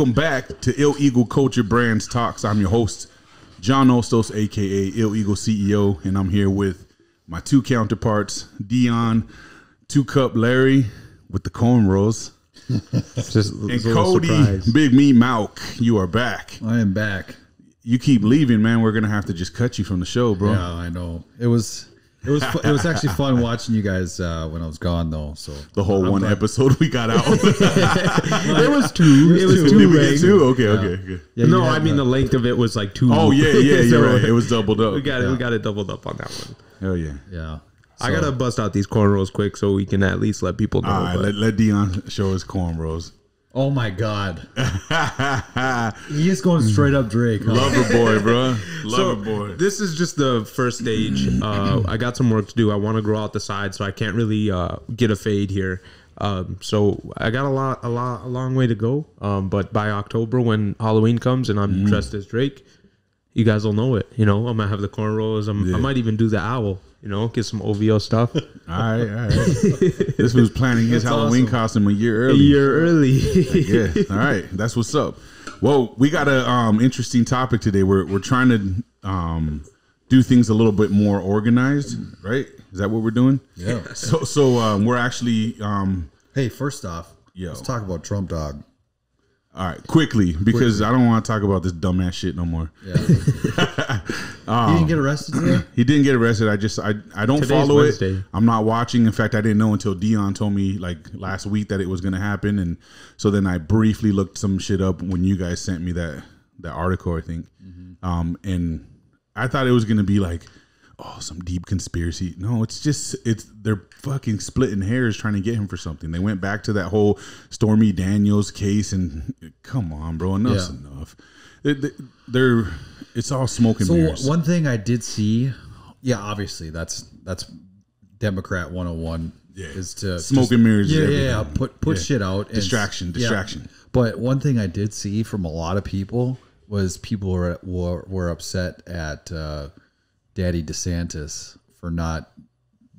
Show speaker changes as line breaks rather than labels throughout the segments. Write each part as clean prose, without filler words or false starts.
Welcome back to Ill Eagle Culture Brands Talks. I'm your host, John Ostos, aka Ill Eagle CEO, and I'm here with my two counterparts, Dion, 2 Cup Larry with the cornrows, and Cody, surprise. Big Me Malk. You are back.
I am back.
You keep leaving, man. We're gonna have to just cut you from the show, bro.
Yeah, I know. It was actually fun watching you guys when I was gone, though. So
the whole one episode we got out.
It was two. It was two.
Did we get two? Okay.
Yeah, no, I mean the length of it was like 2.
Oh yeah, you're right. It was doubled up.
We got it doubled up on that one.
Hell yeah.
Yeah.
So, I gotta bust out these cornrows quick so we can at least let people know.
All right, let Dion show his cornrows.
Oh my God. He is going straight up Drake. Huh?
Lover boy, bro. Lover boy.
This is just the first stage. I got some work to do. I want to grow out the side, so I can't really get a fade here. So I got a long way to go. But by October, when Halloween comes and I'm dressed as Drake, you guys will know it. You know, I'm gonna have the cornrows. I might even do the owl. You know, get some OVO stuff. All
right. This was planning his Halloween costume a year early. Yeah. All right. That's what's up. Well, we got a interesting topic today. We're trying to do things a little bit more organized, right? Is that what we're doing?
Yeah.
So we're actually
hey, first off, let's talk about Trump Dog.
All right, quickly, because I don't want to talk about this dumbass shit no more.
Yeah. He didn't get arrested today?
He didn't get arrested. I don't follow Wednesday. It. I'm not watching. In fact, I didn't know until Dion told me like last week that it was going to happen, and so then I briefly looked some shit up when you guys sent me that article, I think, and I thought it was going to be like, oh, some deep conspiracy. No, they're fucking splitting hairs trying to get him for something. They went back to that whole Stormy Daniels case, and come on, bro, enough's enough. It's all smoke and mirrors.
One thing I did see, obviously that's Democrat 101 is to
smoke and mirrors.
Put shit out.
Distraction.
But one thing I did see from a lot of people was people were upset at Daddy DeSantis for not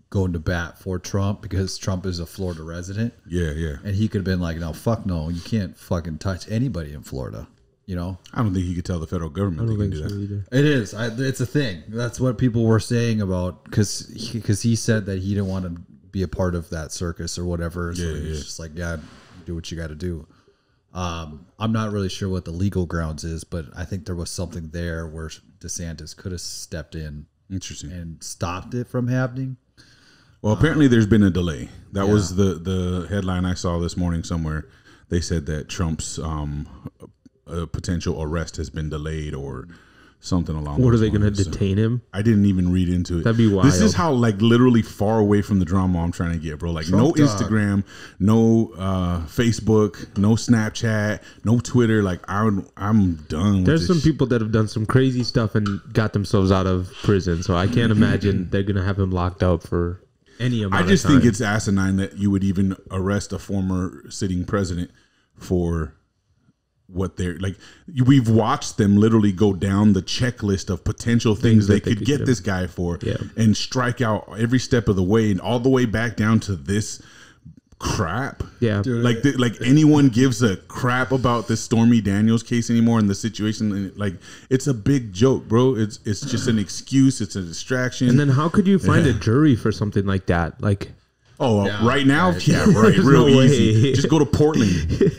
going to bat for Trump because Trump is a Florida resident.
Yeah.
And he could have been like, no, fuck no, you can't fucking touch anybody in Florida. You know?
I don't think he could tell the federal government they can do that. Either.
It is. It's a thing. That's what people were saying about because he said that he didn't want to be a part of that circus or whatever. So he's just like, do what you got to do. I'm not really sure what the legal grounds is, but I think there was something there where DeSantis could have stepped in and stopped it from happening.
Well, apparently there's been a delay. That was the headline I saw this morning somewhere. They said that Trump's potential arrest has been delayed or something along those lines.
What are they going to detain him?
I didn't even read into it.
That'd be wild.
This is how like literally far away from the drama I'm trying to get, bro. Like Trump no Instagram, no Facebook, no Snapchat, no Twitter. Like I'm done.
There's some people that have done some crazy stuff and got themselves out of prison. So I can't imagine they're going to have him locked up for any amount of time.
I just think it's asinine that you would even arrest a former sitting president for what they're like. We've watched them literally go down the checklist of potential things they could get this guy for and strike out every step of the way and all the way back down to this crap.
Yeah.
Dude, like anyone gives a crap about this Stormy Daniels case anymore and the situation. Like it's a big joke, bro. It's just an excuse. It's a distraction.
And then how could you find a jury for something like that? Like,
right now? Right. Real easy. Just go to Portland.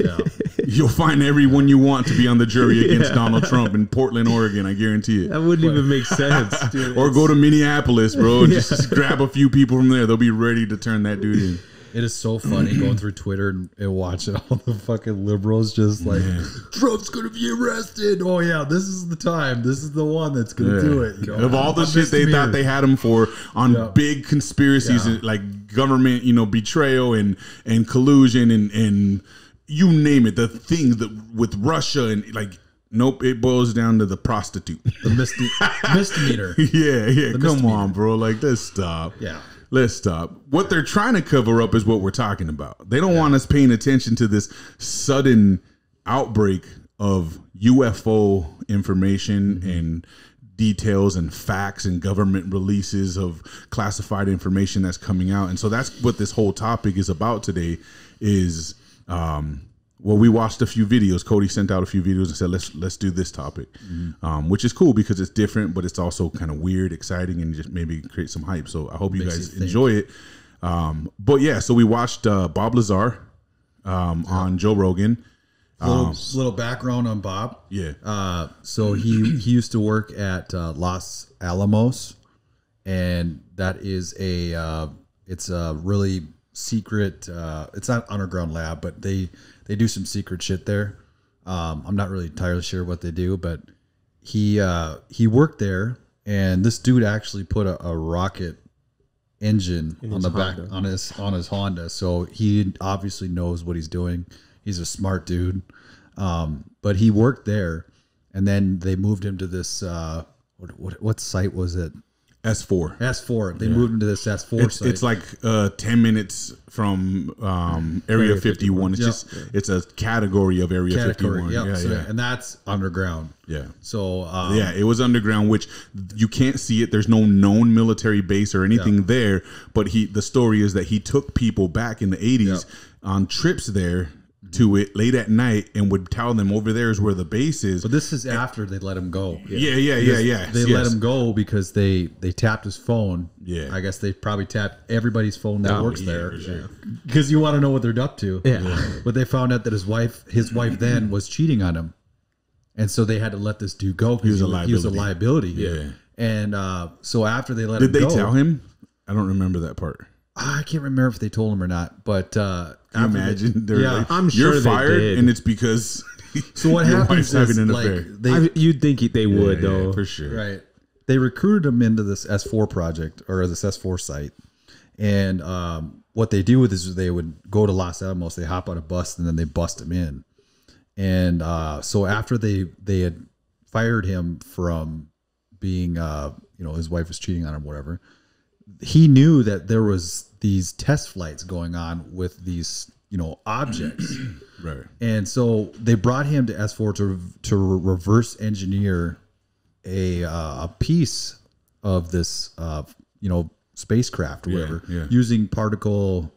You'll find everyone you want to be on the jury against Donald Trump in Portland, Oregon. I guarantee it.
That wouldn't even make sense.
Dude, or go to Minneapolis, bro. Just grab a few people from there. They'll be ready to turn that dude in.
It is so funny going through Twitter and watching all the fucking liberals just like, Trump's going to be arrested. Oh, yeah, this is the time. This is the one that's going to do it. You know?
Of all the shit they thought they had him for on big conspiracies, like government, betrayal and collusion and you name it, the things that with Russia and like, nope, it boils down to the prostitute.
The misdemeanor.
Yeah. Come on, bro. Like, let's stop.
Yeah.
Let's stop. What they're trying to cover up is what we're talking about. They don't want us paying attention to this sudden outbreak of UFO information and details and facts and government releases of classified information that's coming out. And so that's what this whole topic is about today is well, we watched a few videos. Cody sent out a few videos and said, let's do this topic, which is cool because it's different, but it's also kind of weird, exciting, and just maybe create some hype. So I hope you guys enjoy it. But yeah, so we watched Bob Lazar on Joe Rogan.
Little background on Bob.
Yeah.
So he used to work at Los Alamos, and that is it's a really secret. It's not underground lab, but they do some secret shit there. I'm not really entirely sure what they do, but he worked there, and this dude actually put a rocket engine on the back on his Honda. So he obviously knows what he's doing. He's a smart dude. But he worked there, and then they moved him to this what site was it?
S4.
They moved him to this S4 site.
It's like 10 minutes from Area 51. It's a category of Area 51.
Yep.
Yeah,
So and that's underground.
Yeah.
So
it was underground, which you can't see it. There's no known military base or anything there. But the story is that he took people back in the 80s on trips there to it late at night and would tell them over there is where the base is.
But this is after they let him go.
Yeah.
They let him go because they tapped his phone.
Yeah.
I guess they probably tapped everybody's phone that works there.
Sure.
Because you want to know what they're up to.
Yeah.
But they found out that his wife then was cheating on him. And so they had to let this dude go because he was a liability.
Yeah.
And so after they let him go.
Did they tell him? I don't remember that part.
I can't remember if they told him or not, but
Can you imagine? Like,
I'm sure
you're fired,
they did.
and it's because
so what
your
happens
wife's
is
having an
like
affair.
You'd think they would though,
for sure.
Right. They recruited him into this S4 project or this S4 site, and what they do with is they would go to Los Alamos, they hop on a bus, and then they bust him in, and so after they had fired him from being his wife was cheating on him, whatever. He knew that there was these test flights going on with these, objects.
Right.
And so they brought him to S4 to reverse engineer a piece of this, spacecraft or whatever, using particle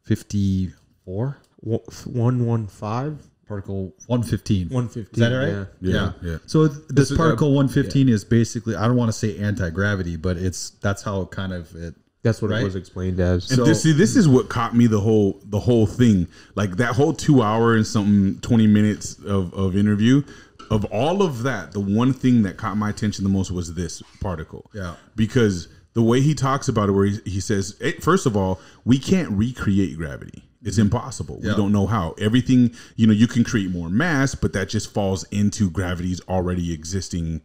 54,
115.
Particle 115.
115.
Is that right?
Yeah.
So this particle 115 is basically, I don't want to say anti-gravity, but that's how it kind of it.
That's what it was explained as.
And this is what caught me the whole thing. Like that whole 2 hour and something 20 minutes of interview. Of all of that, the one thing that caught my attention the most was this particle.
Yeah.
Because the way he talks about it, where he says, first of all, we can't recreate gravity. It's impossible. We don't know how. Everything, you can create more mass, but that just falls into gravity's already existing,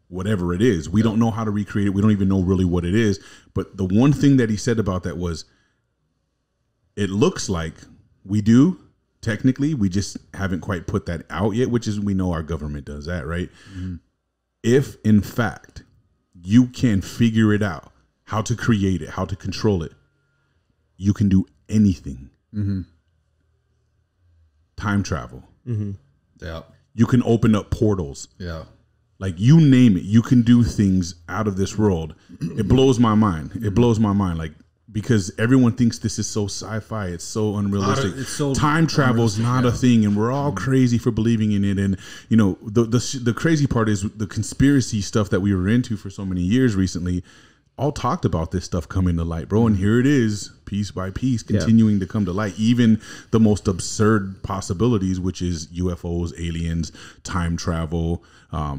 whatever it is. We don't know how to recreate it. We don't even know really what it is. But the one thing that he said about that was, it looks like we do, technically. We just haven't quite put that out yet, which is, we know our government does that, right? Mm-hmm. If, in fact, you can figure it out, how to create it, how to control it, you can do anything. Mm-hmm. Time travel.
Mm-hmm. Yeah.
You can open up portals.
Yeah.
Like, you name it, you can do things out of this world. It blows my mind. It blows my mind. Like, because everyone thinks this is so sci-fi, it's so unrealistic. Time travel is not a thing, and we're all crazy for believing in it. And the crazy part is the conspiracy stuff that we were into for so many years recently. All talked about this stuff coming to light, bro. And here it is, piece by piece, continuing to come to light. Even the most absurd possibilities, which is UFOs, aliens, time travel. I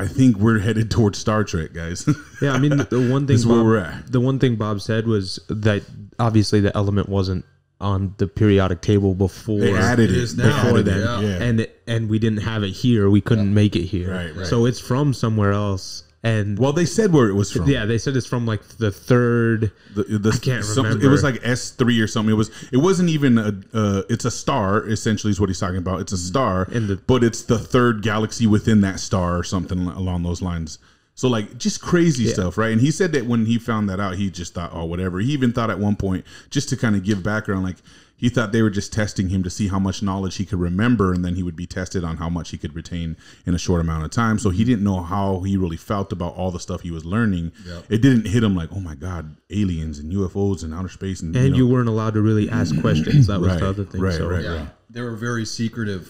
think we're headed towards Star Trek, guys.
Yeah, I mean, the one thing
where we're at.
The one thing Bob said was that obviously the element wasn't on the periodic table before.
They added it
before then, and we didn't have it here. We couldn't make it here,
right.
So it's from somewhere else. And
they said where it was from.
Yeah, they said it's from like the third. I can't remember.
It was like S3 or something. It wasn't even it's a star. Essentially, is what he's talking about. It's a star, but it's the third galaxy within that star or something along those lines. So like just crazy stuff, right? And he said that when he found that out, he just thought, oh, whatever. He even thought at one point, just to kind of give background, like he thought they were just testing him to see how much knowledge he could remember, and then he would be tested on how much he could retain in a short amount of time. So he didn't know how he really felt about all the stuff he was learning. Yep. It didn't hit him like, oh my God, aliens and UFOs and outer space. And
you weren't allowed to really ask questions. That was the other thing.
Right. They were very secretive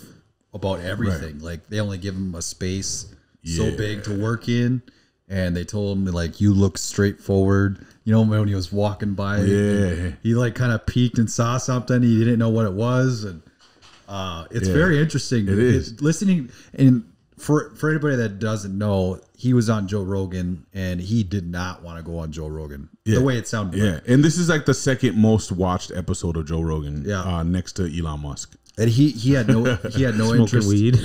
about everything. Right. Like they only give him a space so big to work in. And they told him, like, you look straightforward. You know, when he was walking by, he like kind of peeked and saw something. He didn't know what it was. And it's very interesting.
It is.
Listening. And for anybody that doesn't know, he was on Joe Rogan and he did not want to go on Joe Rogan. The way it sounded.
Yeah. And this is like the second most watched episode of Joe Rogan. Next to Elon Musk.
And he had no interest.
Weed.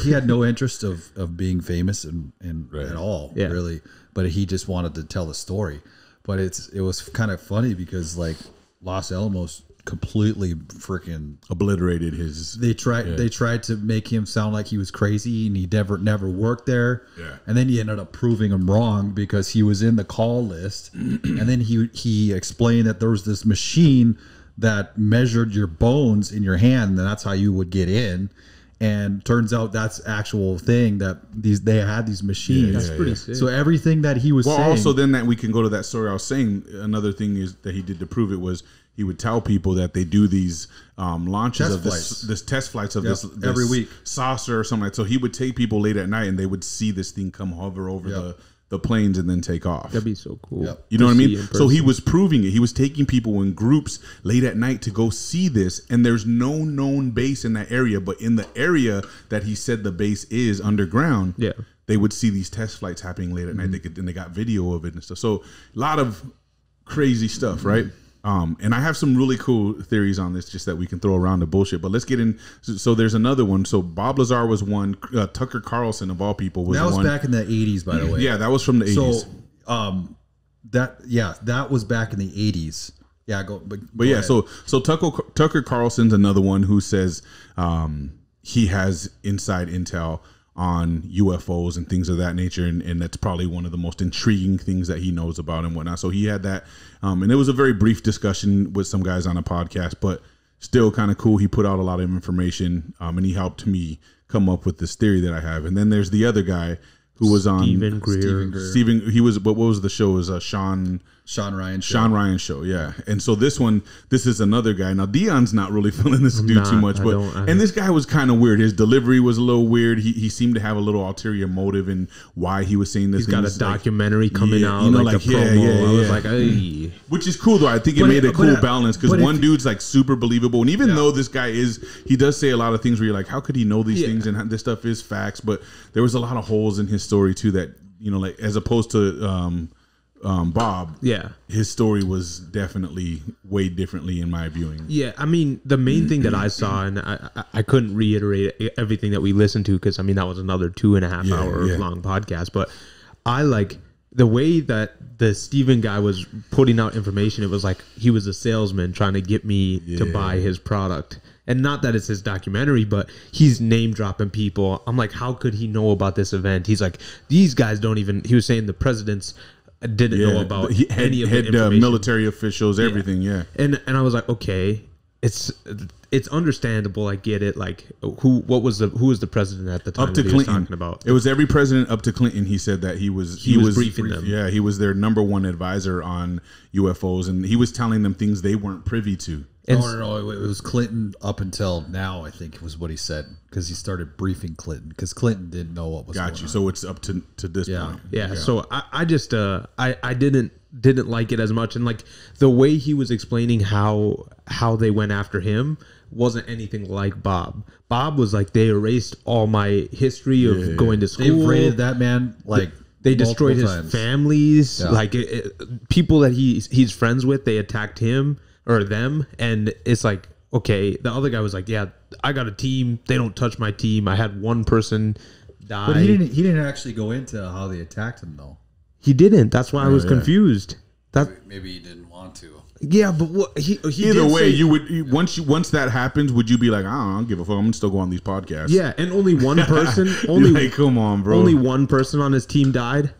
He had no interest of being famous and at all, really. But he just wanted to tell the story. But it was kind of funny because like Los Alamos completely freaking
obliterated his.
They tried to make him sound like he was crazy and he never worked there.
Yeah.
And then he ended up proving him wrong because he was in the call list. And then he explained that there was this machine that measured your bones in your hand, and that's how you would get in. And turns out that's actual thing that they had these machines.
That's pretty sick.
So everything that he was saying.
Well, also then that we can go to that story I was saying. Another thing is that he did to prove it was he would tell people that they do these launches of this test flights of this
every week
saucer or something like that. So he would take people late at night and they would see this thing come hover over the planes and then take off.
That'd be so cool.
Yep.
You know what I mean? So he was proving it. He was taking people in groups late at night to go see this, and there's no known base in that area, but in the area that he said the base is underground, they would see these test flights happening late at night. They got video of it and stuff. So a lot of crazy stuff, right? And I have some really cool theories on this just that we can throw around the bullshit, but let's get in. So there's another one. So Bob Lazar was one. Tucker Carlson of all people was one.
That was back in the 80s, by the way.
Yeah, that was from the 80s.
So that was back in the 80s. Yeah, go ahead.
So Tucker Carlson's another one who says he has inside intel on UFOs and things of that nature, and that's probably one of the most intriguing things that he knows about and whatnot. So he had that, and it was a very brief discussion with some guys on a podcast, but still kind of cool. He put out a lot of information, and he helped me come up with this theory that I have. And then there's the other guy who was on
Greer.
He was, what was the show? It was
Sean Ryan
show, yeah. And so this is another guy. Now Dion's not really feeling this dude too much, and this guy was kind of weird. His delivery was a little weird. He seemed to have a little ulterior motive in why he was saying this.
He's got a documentary coming out, you know, like the promo. I was like, hey.
Which is cool though. I think it made a cool balance because one dude's like super believable, and even though this guy he does say a lot of things where you're like, how could he know these things and this stuff is facts? But there was a lot of holes in his story too that, you know, like as opposed to Bob, his story was definitely weighed differently in my viewing.
Yeah, I mean, the main thing that I saw, and I couldn't reiterate everything that we listened to because I mean that was another 2.5 hour long podcast. But I like the way that the Steven guy was putting out information. It was like he was a salesman trying to get me to buy his product. And not that it's his documentary, but he's name dropping people. I'm like, how could he know about this event? He's like, these guys don't even. He was saying the president's didn't know about any of the information.
Military officials, everything,
And I was like, okay, it's understandable. I get it. Like, who was the president at the time?
Up to
that
Clinton.
He was talking about?
It was every president up to Clinton. He said that he was
briefing them.
Yeah, he was their number one advisor on UFOs, and he was telling them things they weren't privy to.
No. It was Clinton up until now, I think was what he said, because he started briefing Clinton because Clinton didn't know what was going on.
So it's up to this point.
Yeah. So I just I didn't like it as much, and like the way he was explaining how they went after him wasn't anything like Bob. Bob was like, they erased all my history of going to school.
They raided that man like.
They destroyed his families, like people that he's friends with. They attacked him or them, and it's like, okay. The other guy was like, yeah, I got a team. They don't touch my team. I had one person die.
But he didn't actually go into how they attacked him though.
He didn't. That's why I was confused. That
maybe he didn't want to.
Yeah, but what he
either way, you would once that happens, would you be like, I don't give a fuck, I'm gonna still go on these podcasts?
Yeah, and only one person,
like, come on, bro.
Only one person on his team died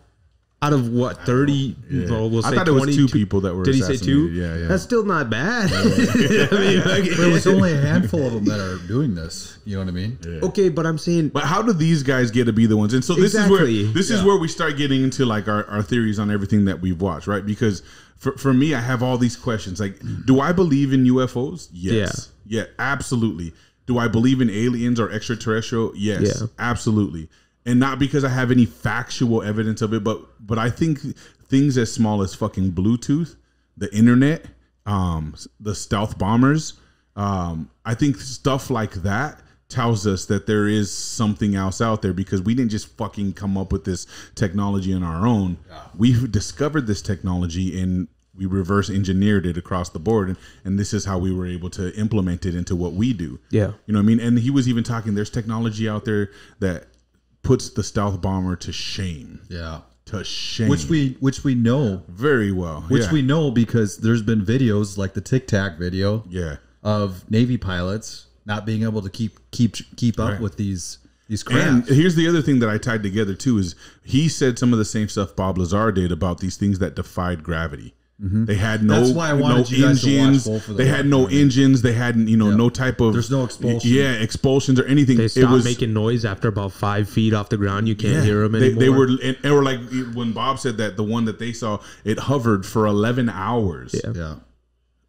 out of what 30. Well, we'll say
I thought it was 2 people that were.
Did he say 2?
Yeah.
That's still not bad.
I mean, like, there was only a handful of them that are doing this. You know what I mean?
Yeah.
Okay, but I'm saying,
but how do these guys get to be the ones? And so this is where we start getting into like our theories on everything that we've watched, right? Because for me, I have all these questions. Like, do I believe in UFOs? Yes. Yeah, absolutely. Do I believe in aliens or extraterrestrial? Yes, absolutely. And not because I have any factual evidence of it, but I think things as small as fucking Bluetooth, the internet, the stealth bombers, I think stuff like that tells us that there is something else out there, because we didn't just fucking come up with this technology on our own. We've discovered this technology and we reverse engineered it across the board. And this is how we were able to implement it into what we do. Yeah. You know what I mean? And he was even talking, there's technology out there that puts the stealth bomber to shame. Yeah. To shame.
Which we know
very well.
Which we know because there's been videos like the Tic Tac video. Yeah. Of Navy pilots not being able to keep up with these crafts.
And here's the other thing that I tied together too is he said some of the same stuff Bob Lazar did about these things that defied gravity. Mm-hmm. They had no,
that's why I wanted you guys to watch both of them.
They had no engines. They had no type of.
There's no expulsion.
Yeah, expulsions or anything.
They stopped making noise after about 5 feet off the ground. You can't hear them anymore.
They were like when Bob said that the one that they saw, it hovered for 11 hours. Yeah.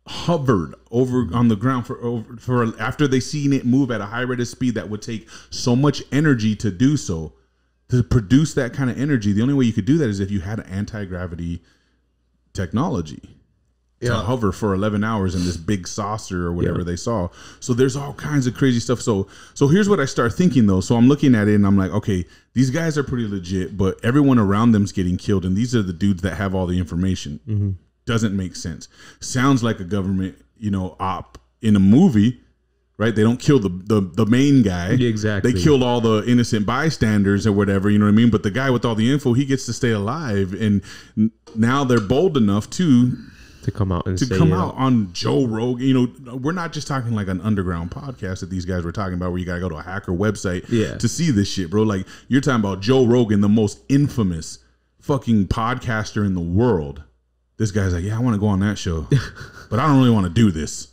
Hovered over on the ground for after they seen it move at a high rate of speed that would take so much energy to do so, to produce that kind of energy. The only way you could do that is if you had an anti-gravity technology to hover for 11 hours in this big saucer or whatever they saw. So there's all kinds of crazy stuff. So here's what I start thinking though. So I'm looking at it and I'm like, okay, these guys are pretty legit, but everyone around them's getting killed. And these are the dudes that have all the information. Mm-hmm. Doesn't make sense. Sounds like a government, op in a movie, right? They don't kill the main guy. Exactly. They killed all the innocent bystanders or whatever, you know what I mean? But the guy with all the info, he gets to stay alive. And now they're bold enough to
come out and
on Joe Rogan. We're not just talking like an underground podcast that these guys were talking about where you got to go to a hacker website to see this shit, bro. Like, you're talking about Joe Rogan, the most infamous fucking podcaster in the world. This guy's like, yeah, I want to go on that show, but I don't really want to do this.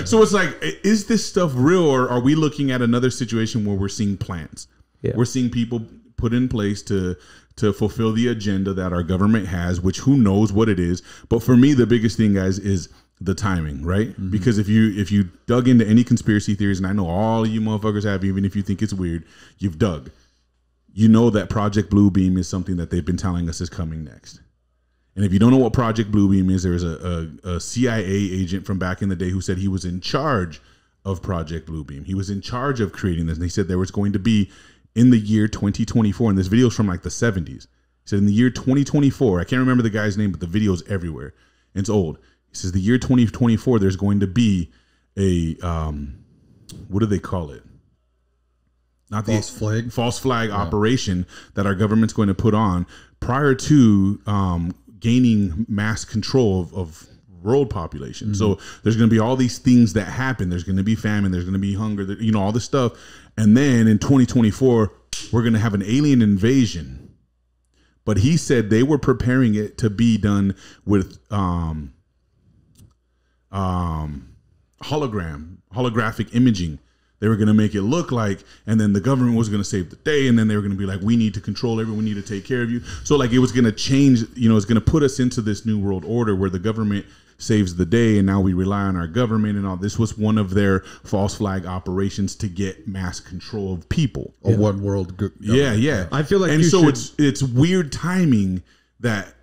So it's like, is this stuff real, or are we looking at another situation where we're seeing plans? Yeah. We're seeing people put in place to fulfill the agenda that our government has, which who knows what it is. But for me, the biggest thing, guys, is the timing, right? Mm-hmm. Because if you dug into any conspiracy theories, and I know all you motherfuckers have, even if you think it's weird, you've dug. You know that Project Bluebeam is something that they've been telling us is coming next. And if you don't know what Project Bluebeam is, there was a CIA agent from back in the day who said he was in charge of Project Bluebeam. He was in charge of creating this. And he said there was going to be in the year 2024. And this video is from like the 70s. He said in the year 2024, I can't remember the guy's name, but the video's everywhere. And it's old. He says the year 2024, there's going to be a, what do they call it? Not the false flag operation that our government's going to put on prior to gaining mass control of world population. Mm-hmm. So there's going to be all these things that happen. There's going to be famine. There's going to be hunger. All this stuff. And then in 2024, we're going to have an alien invasion. But he said they were preparing it to be done with holographic imaging. They were going to make it look like, and then the government was going to save the day, and then they were going to be like, we need to control everyone, we need to take care of you. So like it was going to change, it's going to put us into this new world order where the government saves the day, and now we rely on our government and all. This was one of their false flag operations to get mass control of people.
A one world government.
Yeah.
I feel like
it's weird timing that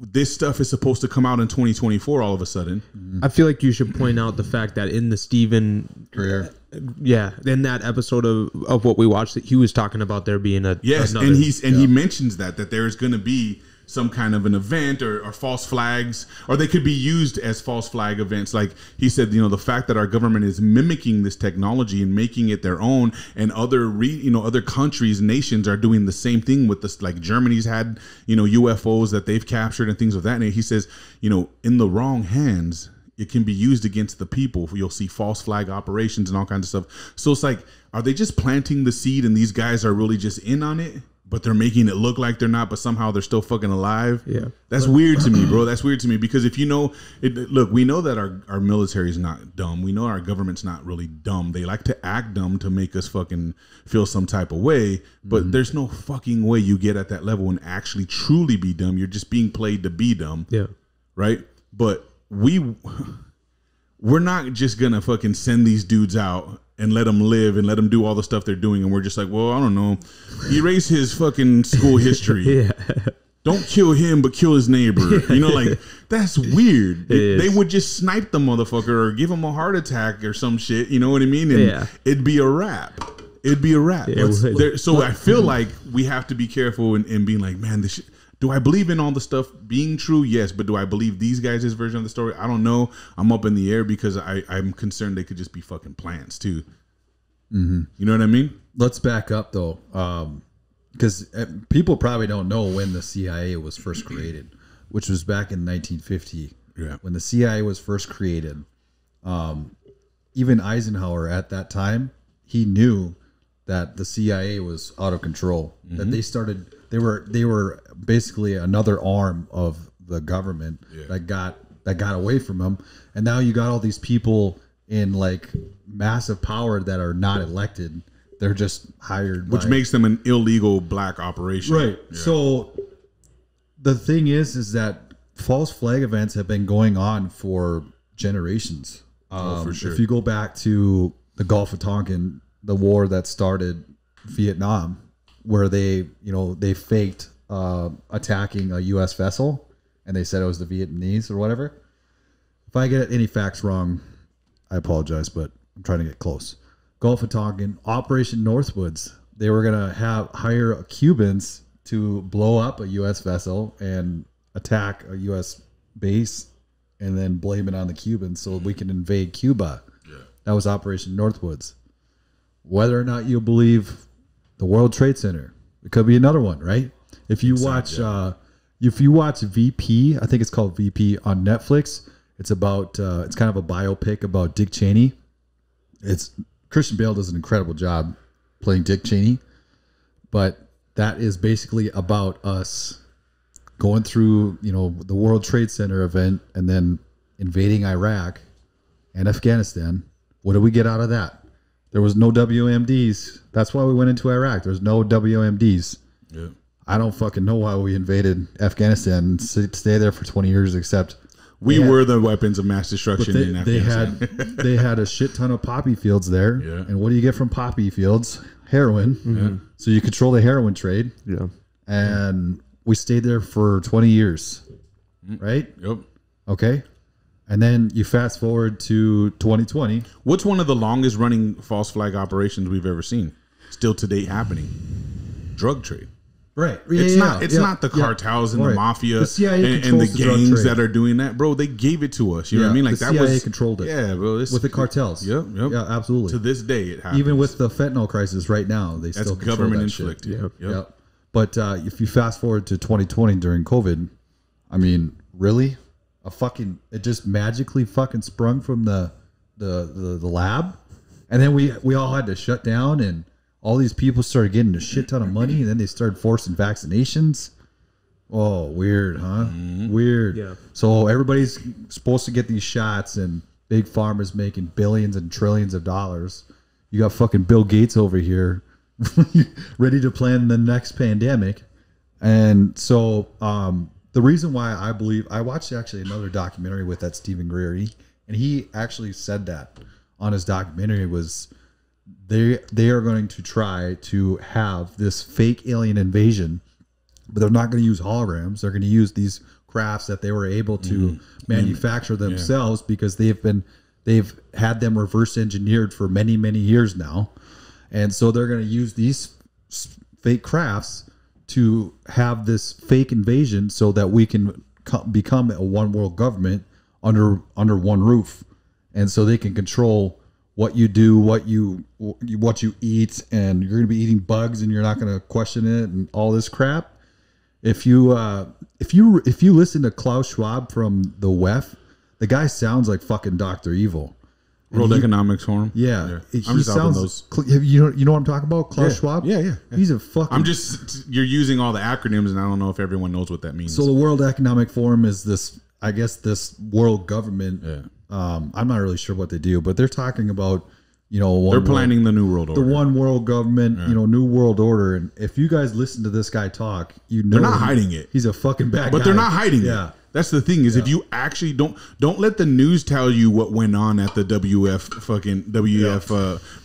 this stuff is supposed to come out in 2024 all of a sudden.
I feel like you should point out the fact that in the Stephen Greer, in that episode of what we watched, that he was talking about there being a
he mentions that there's going to be some kind of an event or false flags, or they could be used as false flag events. Like he said, the fact that our government is mimicking this technology and making it their own, and other other countries, nations are doing the same thing with this. Like Germany's had UFOs that they've captured and things of that nature. He says, in the wrong hands, it can be used against the people. You'll see false flag operations and all kinds of stuff. So it's like, are they just planting the seed and these guys are really just in on it, but they're making it look like they're not, but somehow they're still fucking alive?
Yeah.
That's weird to me, bro. That's weird to me, because if look, we know that our military is not dumb. We know our government's not really dumb. They like to act dumb to make us fucking feel some type of way, but there's no fucking way you get at that level and actually truly be dumb. You're just being played to be dumb.
Yeah.
Right? But we're not just gonna fucking send these dudes out and let them live and let them do all the stuff they're doing, and we're just like, well, I don't know, erase his fucking school history. Yeah. Don't kill him, but kill his neighbor. Like, that's weird. They would just snipe the motherfucker or give him a heart attack or some shit. You know what I mean? And it'd be a wrap. It'd be a wrap. So I feel like we have to be careful and being like, man, this shit. Do I believe in all the stuff being true? Yes. But do I believe these guys' version of the story? I don't know. I'm up in the air because I'm concerned they could just be fucking plants too. You know what I mean?
Let's back up though. Because people probably don't know when the CIA was first created, which was back in 1950.
Yeah. When
the CIA was first created, even Eisenhower at that time, he knew that the CIA was out of control. That they were basically another arm of the government that got away from him, and now you got all these people in like massive power that are not elected. They're just hired,
which makes them an illegal black operation,
right? Yeah. So the thing is that false flag events have been going on for generations.
For sure.
If you go back to the Gulf of Tonkin, the war that started Vietnam, where they faked attacking a U.S. vessel, and they said it was the Vietnamese or whatever. If I get any facts wrong, I apologize, but I'm trying to get close. Gulf of Tonkin, Operation Northwoods. They were gonna hire Cubans to blow up a U.S. vessel and attack a U.S. base, and then blame it on the Cubans so we can invade Cuba. Yeah. That was Operation Northwoods. Whether or not you believe the World Trade Center, it could be another one, right? If you watch VP, I think it's called VP on Netflix. It's about it's kind of a biopic about Dick Cheney. Christian Bale does an incredible job playing Dick Cheney, but that is basically about us going through the World Trade Center event and then invading Iraq and Afghanistan. What did we get out of that? There was no WMDs. That's why we went into Iraq. There's no WMDs. Yeah. I don't fucking know why we invaded Afghanistan and stay there for 20 years, except
we were the weapons of mass destruction in Afghanistan.
They had a shit ton of poppy fields there. Yeah. And what do you get from poppy fields? Heroin. Mm-hmm. So you control the heroin trade.
Yeah.
And we stayed there for 20 years. Right?
Yep.
Okay. And then you fast forward to 2020.
What's one of the longest running false flag operations we've ever seen? Still to date happening. Drug trade.
Right.
It's not the cartels and the mafia and the gangs that are doing that, bro. They gave it to us. You know what I mean? Like
the CIA controlled it.
Yeah, bro.
With the cartels.
Yep.
Yeah, absolutely.
To this day, it happens.
Even with the fentanyl crisis right now, they still control
government
that
inflicted.
Shit. Yep. But if you fast forward to 2020 during COVID, I mean, really, it just magically fucking sprung from the lab, and then we all had to shut down, and all these people started getting a shit ton of money, and then they started forcing vaccinations. Oh, weird, huh? Mm-hmm. Weird. Yeah. So everybody's supposed to get these shots, and big pharma's making billions and trillions of dollars. You got fucking Bill Gates over here ready to plan the next pandemic. And so the reason why I watched actually another documentary with that Stephen Greer, and he actually said that on his documentary was they are going to try to have this fake alien invasion, but they're not going to use holograms. They're going to use these crafts that they were able to manufacture themselves because they've had them reverse engineered for many years now. And so they're going to use these fake crafts to have this fake invasion so that we can become a one world government under one roof, and so they can control what you do, what you eat, and you're going to be eating bugs and you're not going to question it and all this crap. If you listen to Klaus Schwab from the WEF, the guy sounds like fucking Dr. Evil.
World Economic Forum.
Yeah.
I'm just out those.
You know what I'm talking about? Klaus Schwab?
Yeah.
He's a fucking...
You're using all the acronyms, and I don't know if everyone knows what that means.
So the World Economic Forum is this world government.
Yeah.
I'm not really sure what they do, but they're talking about,
they're planning the new world order.
The one world government, new world order. And if you guys listen to this guy talk,
they're not hiding it.
He's a fucking bad guy.
But they're not hiding it. That's the thing is if you actually don't let the news tell you what went on at the WF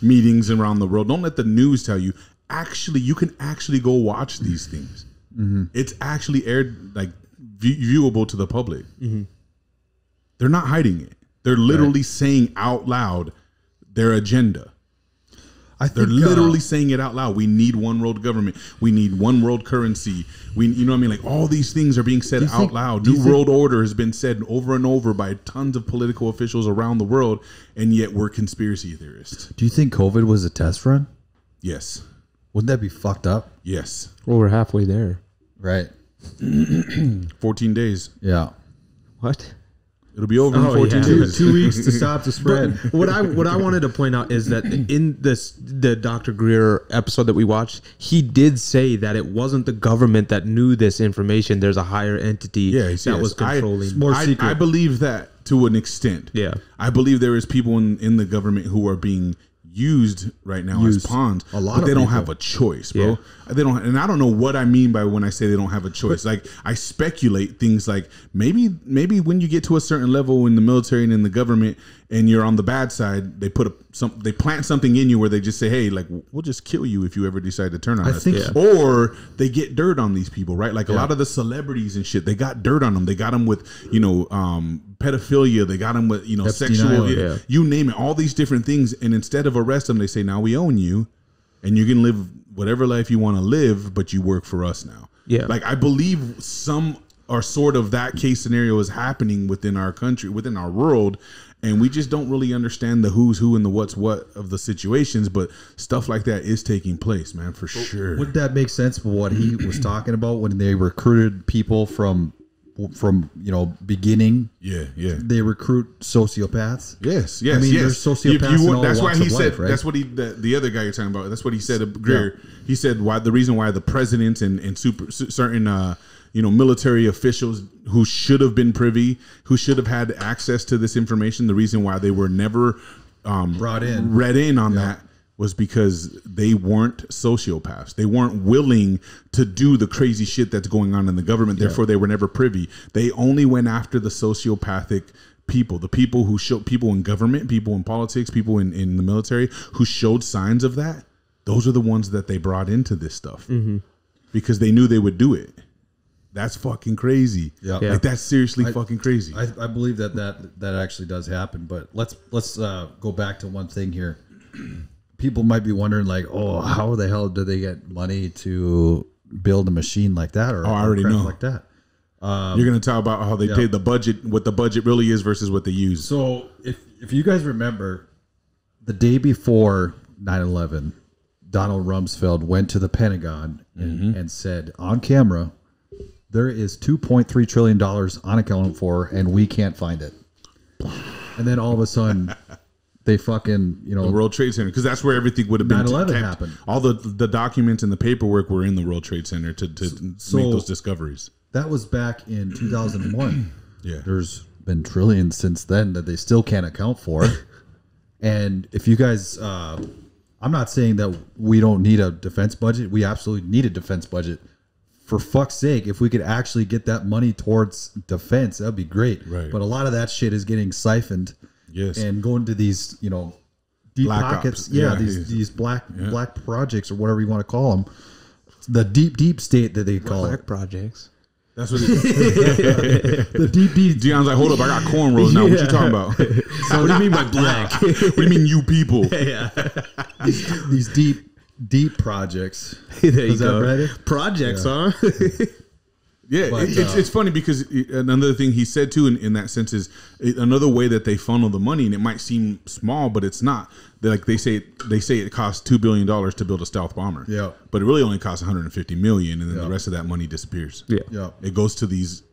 meetings around the world. Don't let the news tell you. Actually, you can actually go watch these things. Mm-hmm. It's actually aired like viewable to the public. Mm-hmm. They're not hiding it. They're literally saying out loud their agenda. They're literally saying it out loud. We need one world government. We need one world currency. Like all these things are being said out loud. New world order has been said over and over by tons of political officials around the world, and yet we're conspiracy theorists.
Do you think COVID was a test run?
Yes.
Wouldn't that be fucked up?
Yes.
Well, we're halfway there.
Right.
14 days.
Yeah.
What?
It'll be over in 14 days.
2 weeks to stop the spread.
What I wanted to point out is that in the Dr. Greer episode that we watched, he did say that it wasn't the government that knew this information. There's a higher entity that was controlling.
More secret.
I believe that to an extent.
Yeah.
I believe there is people in the government who are being used right now as pawns, but they don't have a choice, bro. Yeah. They don't, and I don't know what I mean by when I say they don't have a choice. Like I speculate things like maybe when you get to a certain level in the military and in the government, and you're on the bad side, they they plant something in you where they just say, hey, like we'll just kill you if you ever decide to turn on us. Or they get dirt on these people, right? Like a lot of the celebrities and shit, they got dirt on them. They got them with pedophilia. They got them with sexual, you name it, all these different things. And instead of arrest them, they say, now we own you, and you can live whatever life you want to live, but you work for us now.
Yeah,
like I believe some or sort of that case scenario is happening within our country, within our world. And we just don't really understand the who's who and the what's what of the situations, but stuff like that is taking place, man, for sure.
Would that make sense for what he was talking about when they recruited people from beginning?
Yeah.
They recruit sociopaths.
Yes.
I mean, there's sociopaths in all
that's why he
walks of
said.
life, right?
That's what the other guy you're talking about. That's what he said. Greer. Yeah. He said the reason why the presidents and certain military officials who should have been privy, who should have had access to this information, the reason why they were never read in on that was because they weren't sociopaths. They weren't willing to do the crazy shit that's going on in the government. Therefore, they were never privy. They only went after the sociopathic people, the people who showed, people in government, people in politics, people in the military who showed signs of that. Those are the ones that they brought into this stuff because they knew they would do it. That's fucking crazy. Yeah. Like that's seriously fucking crazy.
I believe that actually does happen. But let's go back to one thing here. People might be wondering, like, oh, how the hell do they get money to build a machine like that or
I already know
like that?
You're going to talk about how they paid the budget, what the budget really is versus what they use.
So if you guys remember, the day before 9/11, Donald Rumsfeld went to the Pentagon and said on camera, there is $2.3 trillion unaccounted for, and we can't find it. And then all of a sudden, they fucking,
the World Trade Center, because that's where everything would have been.
9/11 happened.
All the documents and the paperwork were in the World Trade Center to make those discoveries.
That was back in 2001.
Yeah.
There's been trillions since then that they still can't account for. And if you guys, I'm not saying that we don't need a defense budget. We absolutely need a defense budget. For fuck's sake, if we could actually get that money towards defense, that'd be great.
Right.
But a lot of that shit is getting siphoned.
Yes.
And going to these, deep
black
pockets.
ops.
Yeah, these black projects or whatever you want to call them. The deep state that they call
black
it.
projects.
That's what it is. The deep. Dion's like, hold up, I got cornrows now. What you talking about?
So what do you mean by black?
What do you mean, you people?
These deep deep projects.
There you
Is that
go.
better?
Projects, huh?
Yeah, but, it's funny because another thing he said too in that sense is another way that they funnel the money, and it might seem small, but it's not. They say it costs $2 billion to build a stealth bomber.
Yeah,
but it really only costs $150 million, and then the rest of that money disappears.
Yeah,
it goes to these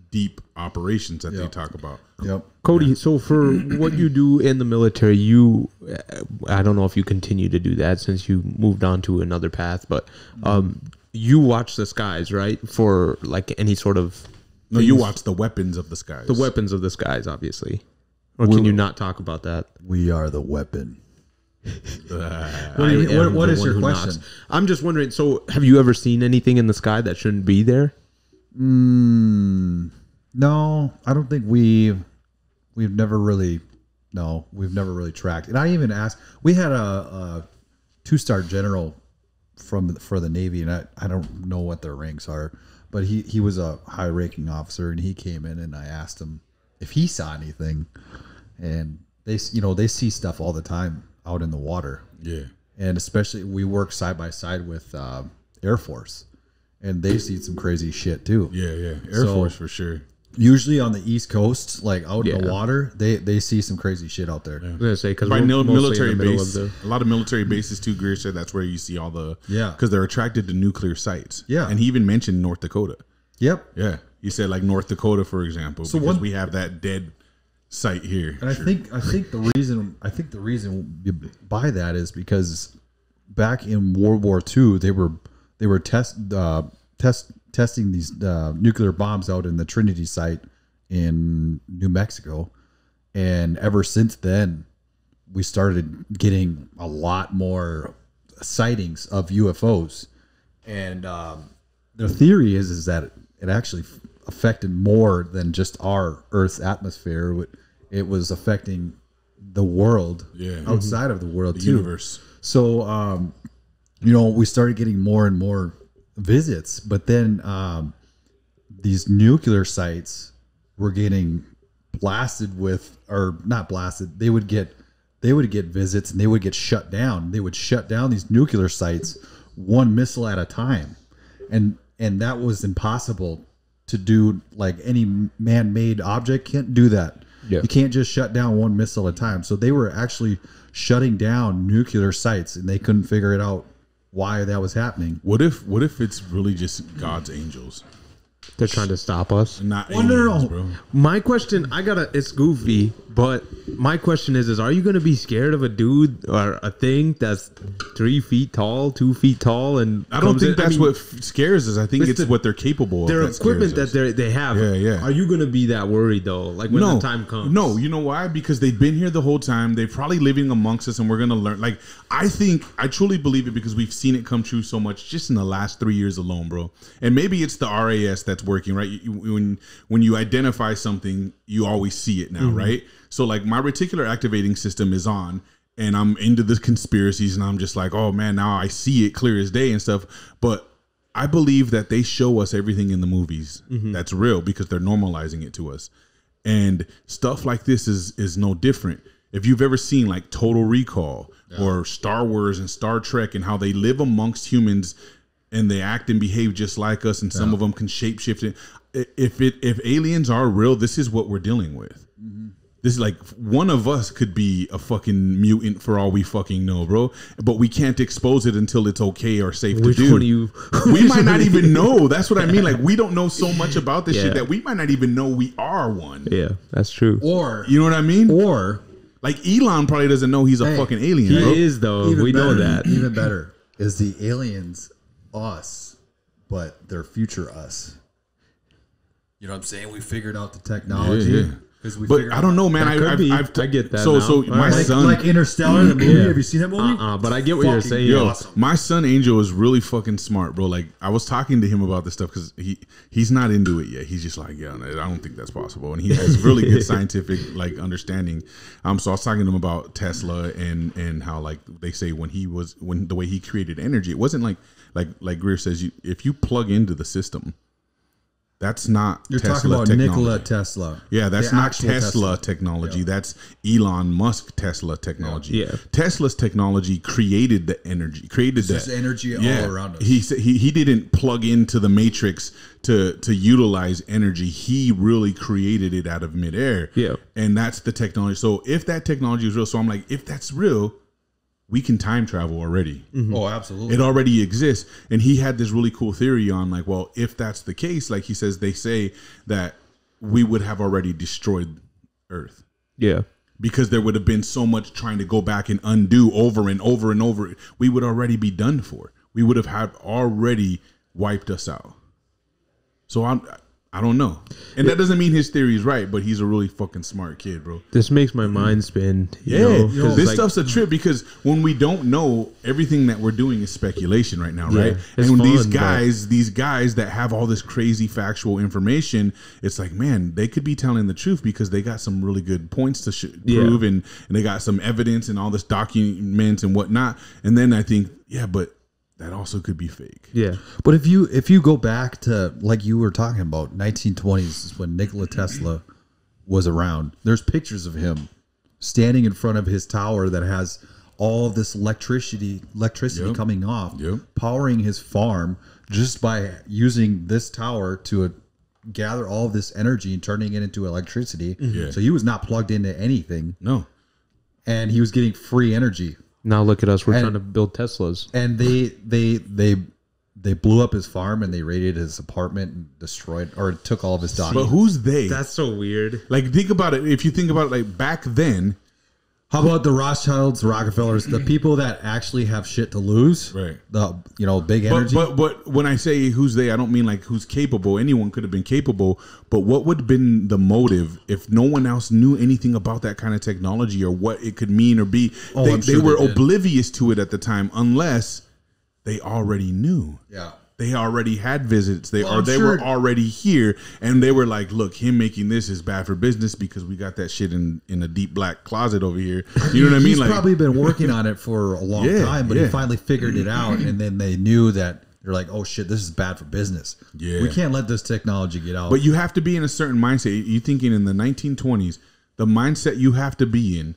deep operations that they talk about.
Yep.
Cody, so for what you do in the military, I don't know if you continue to do that since you moved on to another path, but you watch the skies, right? For like any sort of things.
No, you watch the weapons of the skies.
The weapons of the skies, obviously. Or can you not talk about that?
We are the weapon.
What
is your question?
I'm just wondering, so have you ever seen anything in the sky that shouldn't be there?
No, I don't think we've never really tracked. And I even asked, we had a 2-star general for the Navy, and I don't know what their ranks are, but he was a high ranking officer, and he came in and I asked him if he saw anything, and they see stuff all the time out in the water.
Yeah.
And especially we work side by side with Air Force, and they've seen some crazy shit too.
Yeah. Air Force for sure.
Usually on the East Coast, like out in the water, they see some crazy shit out there.
I was gonna say, because
by military base, a lot of military bases too. Greer said that's where you see all the because they're attracted to nuclear sites. Yeah, and he even mentioned North Dakota.
Yep.
Yeah, he said like North Dakota, for example, so because we have that dead site here.
And I think the reason you buy that is because back in World War II, they were testing these nuclear bombs out in the Trinity site in New Mexico, and ever since then we started getting a lot more sightings of UFOs, and their theory is that it actually affected more than just our Earth's atmosphere. It was affecting the world, outside of the world, the
universe.
So we started getting more and more visits, but then these nuclear sites were getting blasted with, or not blasted, they would get visits and they would get shut down. They would shut down these nuclear sites one missile at a time, and that was impossible to do. Like any man-made object can't do that. You can't just shut down one missile at a time. So they were actually shutting down nuclear sites, and they couldn't figure it out why that was happening.
What if it's really just God's angels?
They're trying to stop us.
Not aliens, bro.
My question, it's goofy, but my question is are you going to be scared of a dude or a thing that's 3 feet tall, 2 feet tall, and
I don't think that's what scares us. I think it's what they're capable of.
Their equipment that they have.
Yeah.
Are you going to be that worried though? Like when the time comes?
No, you know why? Because they've been here the whole time. They're probably living amongst us, and we're going to learn. Like I truly believe it because we've seen it come true so much just in the last 3 years alone, bro. And maybe it's the RAS that's working, right? When you identify something, you always see it now, right? So like my reticular activating system is on, and I'm into the conspiracies, and I'm just like, oh man, now I see it clear as day and stuff. But I believe that they show us everything in the movies that's real because they're normalizing it to us. And stuff like this is no different. If you've ever seen like Total Recall or Star Wars and Star Trek and how they live amongst humans and they act and behave just like us, and some of them can shapeshift it. If aliens are real, this is what we're dealing with. This is like one of us could be a fucking mutant for all we fucking know, bro. But we can't expose it until it's okay or safe to do. We might not even know. That's what I mean. Like we don't know so much about this shit that we might not even know we are one.
Yeah, that's true.
Or
you know what I mean?
Or
like Elon probably doesn't know he's a fucking alien.
He
bro.
is though. We know that.
Even better is the aliens us, but their future us. You know what I'm saying? We figured out the technology.
Yeah. But I don't know, man. I
get that.
So my son,
like Interstellar, the movie. Have you seen that movie?
But I get what you're saying.
Awesome. My son Angel is really fucking smart, bro. Like I was talking to him about this stuff because he's not into it yet. He's just like, yeah, I don't think that's possible, and he has really good scientific like understanding. So I was talking to him about Tesla and how like they say when the way he created energy, it wasn't like Greer says, if you plug into the system, That's not
You're
Tesla
talking about
technology.
Nikola Tesla.
Yeah, that's
The
not
actual
Tesla technology. That's Elon Musk Tesla technology.
Yeah.
Tesla's technology created the energy,
There's energy all around us.
He didn't plug into the matrix to utilize energy. He really created it out of midair.
Yeah.
And that's the technology. So if that technology is real, so I'm like, if that's real, we can time travel already.
Mm-hmm.
Oh, absolutely.
It already exists. And he had this really cool theory on like, well, if that's the case, like he says, they say that we would have already destroyed Earth.
Yeah.
Because there would have been so much trying to go back and undo over and over and over. We would already be done for. We would have already wiped us out. So I don't know. And that doesn't mean his theory is right, but he's a really fucking smart kid, bro.
This makes my mind spin.
This stuff's a trip because when we don't know, everything that we're doing is speculation right now, right? And when these guys that have all this crazy factual information, it's like, man, they could be telling the truth because they got some really good points to prove, and they got some evidence and all this documents and whatnot. And then I think, but that also could be fake.
Yeah. But if you go back to, like you were talking about, 1920s is when Nikola Tesla was around. There's pictures of him standing in front of his tower that has all of this electricity coming off, powering his farm just by using this tower to gather all of this energy and turning it into electricity. Yeah. So he was not plugged into anything.
No.
And he was getting free energy.
Now look at us. We're trying to build Teslas.
And they blew up his farm and they raided his apartment and destroyed or took all of his documents.
But who's they?
That's so weird.
Like, think about it. If you think about it, like back then.
How about the Rothschilds, the Rockefellers, the people that actually have shit to lose?
Right.
The big energy.
But when I say who's they, I don't mean like who's capable. Anyone could have been capable. But what would have been the motive if no one else knew anything about that kind of technology or what it could mean or be? They were oblivious to it at the time, unless they already knew.
Yeah.
They already had visits. They were already here, and they were like, "Look, him making this is bad for business because we got that shit in a deep black closet over here." You know what I mean?
He's probably been working on it for a long time, but he finally figured it out, and then they knew that they're like, "Oh shit, this is bad for business. Yeah, we can't let this technology get out."
But you have to be in a certain mindset. You're thinking in the 1920s, the mindset you have to be in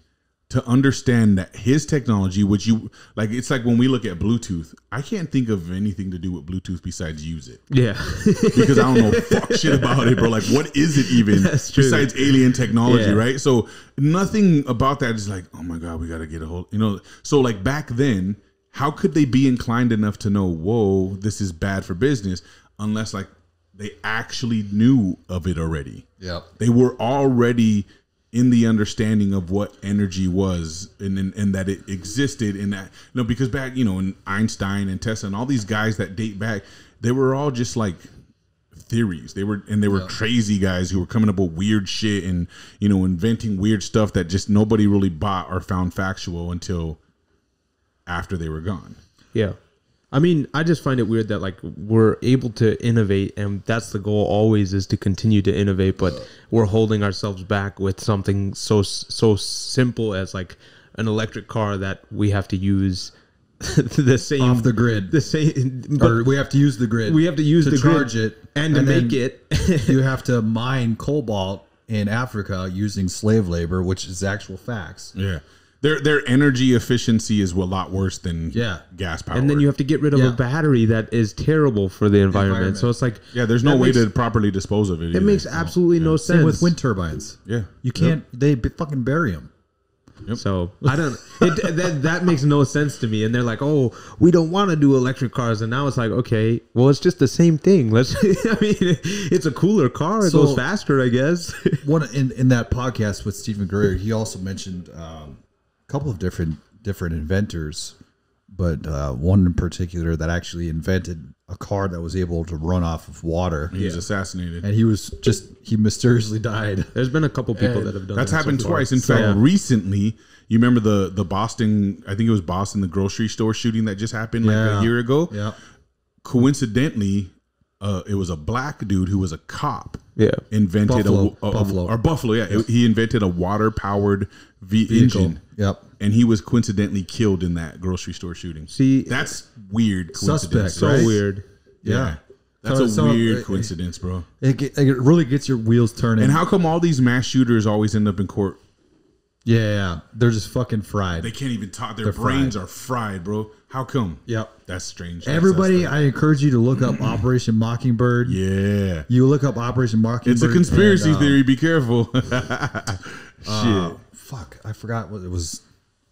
to understand that his technology, which you like, it's like when we look at Bluetooth, I can't think of anything to do with Bluetooth besides use it.
Yeah.
Because I don't know fuck shit about it, bro. Like, what is it even besides alien technology, right? So nothing about that is like, oh my God, we got to get a hold, So like back then, how could they be inclined enough to know, whoa, this is bad for business, unless like they actually knew of it already.
Yeah.
They were already in the understanding of what energy was and that it existed in that, because back, in Einstein and Tesla and all these guys that date back, they were all just like theories. They were crazy guys who were coming up with weird shit and, inventing weird stuff that just nobody really bought or found factual until after they were gone.
Yeah. I mean, I just find it weird that like we're able to innovate, and that's the goal always, is to continue to innovate, but we're holding ourselves back with something so simple as like an electric car that we have to use the same
off the grid.
The same,
or we have to use the grid.
We have to use
to
the
charge
grid
it
and to make it.
You have to mine cobalt in Africa using slave labor, which is actual facts.
Yeah. Their energy efficiency is a lot worse than gas power.
And then you have to get rid of a battery that is terrible for the environment. So it's like...
Yeah, there's no way to properly dispose of it.
It makes absolutely no sense.
Same with wind turbines.
Yeah.
You can't... They fucking bury them.
Yep. So I don't... that makes no sense to me. And they're like, oh, we don't want to do electric cars. And now it's like, okay, well, it's just the same thing. I mean, it's a cooler car. It goes faster, I guess.
One in that podcast with Stephen Greer, he also mentioned... couple of different inventors, but one in particular that actually invented a car that was able to run off of water.
He was assassinated,
and he mysteriously died.
There's been a couple people that have done
that's happened twice. In fact, recently, you remember the Boston? I think it was Boston, the grocery store shooting that just happened like a year ago.
Yeah,
coincidentally, it was a black dude who was a cop.
Yeah,
invented Buffalo. Yeah, he invented a water-powered engine.
Yep,
and he was coincidentally killed in that grocery store shooting.
See,
that's weird.
Suspect,
so weird.
Yeah,
That's a weird coincidence, bro.
It really gets your wheels turning.
And how come all these mass shooters always end up in court?
Yeah, they're just fucking fried.
They can't even talk. Their brains are fried, bro. How come?
Yep.
That's strange.
Everybody, I encourage you to look up Operation Mockingbird.
Yeah.
You look up Operation Mockingbird.
It's a conspiracy theory. Be careful. Shit.
Fuck. I forgot what it was.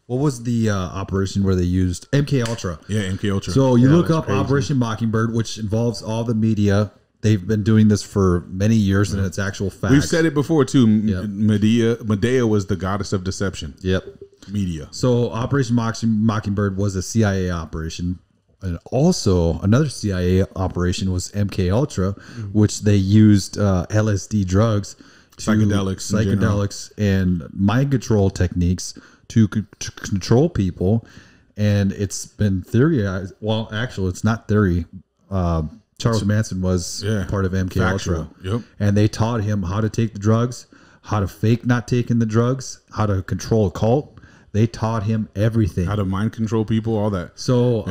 What was the operation where they used MK Ultra?
Yeah, MK Ultra.
So you look up Operation Mockingbird, which involves all the media. They've been doing this for many years, and it's actual facts.
We've said it before too. Medea was the goddess of deception.
Yep.
Media.
So Operation Mockingbird was a CIA operation, and also another CIA operation was MK Ultra, which they used LSD drugs, psychedelics, and mind control techniques to control people. And it's been theorized. Well, actually, it's not theory. Charles Manson was part of MK Ultra.
Yep.
And they taught him how to take the drugs, how to fake not taking the drugs, how to control a cult. They taught him everything.
How to mind control people, all that.
So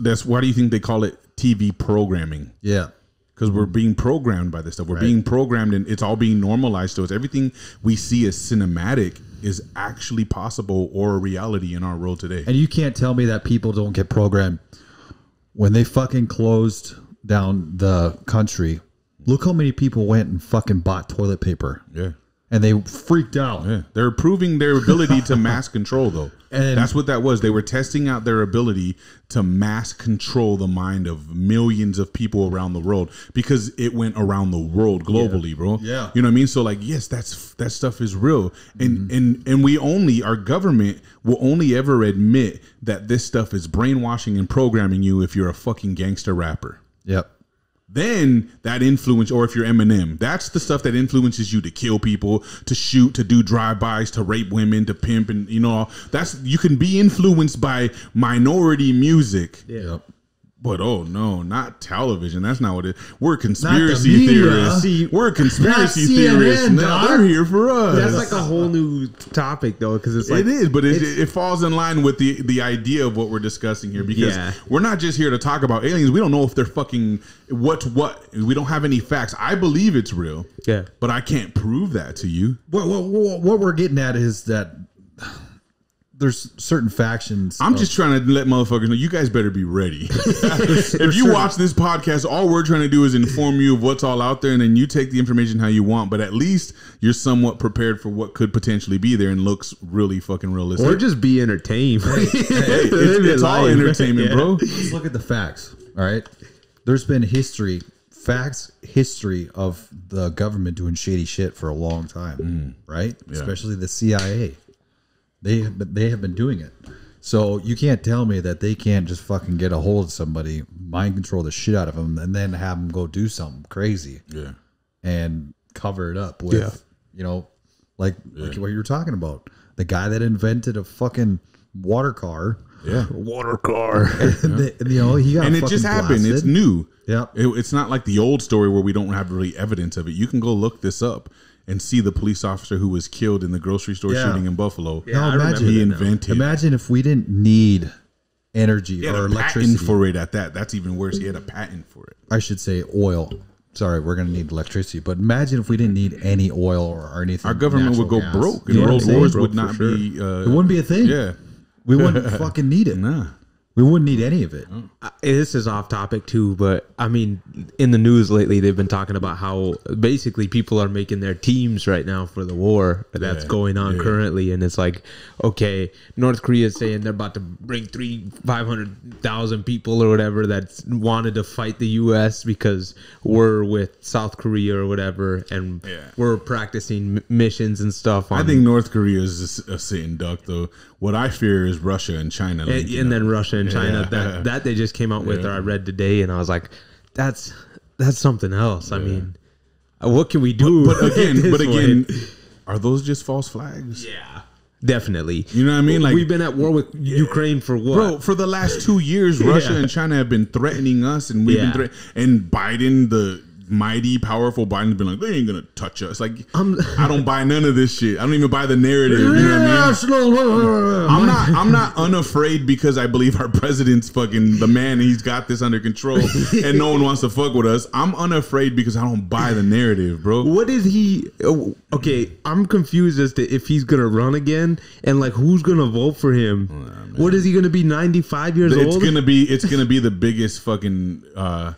that's why do you think they call it TV programming?
Yeah.
Because we're being programmed by this stuff. We're being programmed, and it's all being normalized to us. Everything we see as cinematic is actually possible or a reality in our world today.
And you can't tell me that people don't get programmed. When they fucking closed down the country, look how many people went and fucking bought toilet paper.
Yeah.
And they freaked out.
Yeah. They're proving their ability to mass control, though.
And
that's what that was. They were testing out their ability to mass control the mind of millions of people around the world, because it went around the world globally, bro.
Yeah.
You know what I mean? So like, yes, that stuff is real. And and our government will only ever admit that this stuff is brainwashing and programming you if you're a fucking gangster rapper.
Yep.
Then that influence, or if you're Eminem, that's the stuff that influences you to kill people, to shoot, to do drive-bys, to rape women, to pimp, and you can be influenced by minority music.
Yeah. Yep.
But oh no, not television. That's not what it is. We're conspiracy theorists. We're conspiracy theorists. No, they're here for us.
That's like a whole new topic, though, because it's like
it is, but it falls in line with the idea of what we're discussing here. Because we're not just here to talk about aliens. We don't know if they're fucking what. We don't have any facts. I believe it's real.
Yeah,
but I can't prove that to you.
What we're getting at is that there's certain factions.
I'm just trying to let motherfuckers know, you guys better be ready. If you watch this podcast, all we're trying to do is inform you of what's all out there, and then you take the information how you want, but at least you're somewhat prepared for what could potentially be there and looks really fucking realistic.
Or just be entertained.
It's all entertainment, bro.
Let's look at the facts. All right. There's been history of the government doing shady shit for a long time, right? Yeah. Especially the CIA. They have been doing it. So you can't tell me that they can't just fucking get a hold of somebody, mind control the shit out of them, and then have them go do something crazy.
Yeah.
And cover it up with, like what you were talking about. The guy that invented a fucking water car.
Yeah.
Water car.
He got
and it just happened.
Blasted.
It's new.
Yeah.
It's not like the old story where we don't have really evidence of it. You can go look this up and see the police officer who was killed in the grocery store shooting in Buffalo.
Yeah, imagine if we didn't need energy or electricity.
Patent for it at that. That's even worse. He had a patent for it.
I should say oil. Sorry, we're going to need electricity. But imagine if we didn't need any oil or anything.
Our government would go broke. And World Wars would not be...
it wouldn't be a thing.
Yeah.
We wouldn't fucking need it.
Nah.
We wouldn't need any of it.
This is off topic too, but I mean, in the news lately, they've been talking about how basically people are making their teams right now for the war that's going on currently. And it's like, okay, North Korea is saying they're about to bring 500,000 people or whatever that wanted to fight the U.S. because we're with South Korea or whatever. And we're practicing missions and stuff.
I think North Korea is a sitting duck, though. What I fear is Russia and China.
And then Russia and China that they just came out with, or I read today, and I was like, that's something else. I mean, what can we do?
But again, are those just false flags?
Yeah, definitely.
You know what I mean? Like,
we've been at war with Ukraine for what?
Bro, for the last 2 years, Russia and China have been threatening us, and we've been and Biden, the mighty, powerful Biden's been like, they ain't gonna touch us. Like, I don't buy none of this shit. I don't even buy the narrative. You know what I mean? I'm not unafraid because I believe our president's fucking the man. He's got this under control, and no one wants to fuck with us. I'm unafraid because I don't buy the narrative, bro.
What is he? Okay, I'm confused as to if he's gonna run again, and like who's gonna vote for him. What is he gonna be? 95 years old?
It's gonna be the biggest fucking what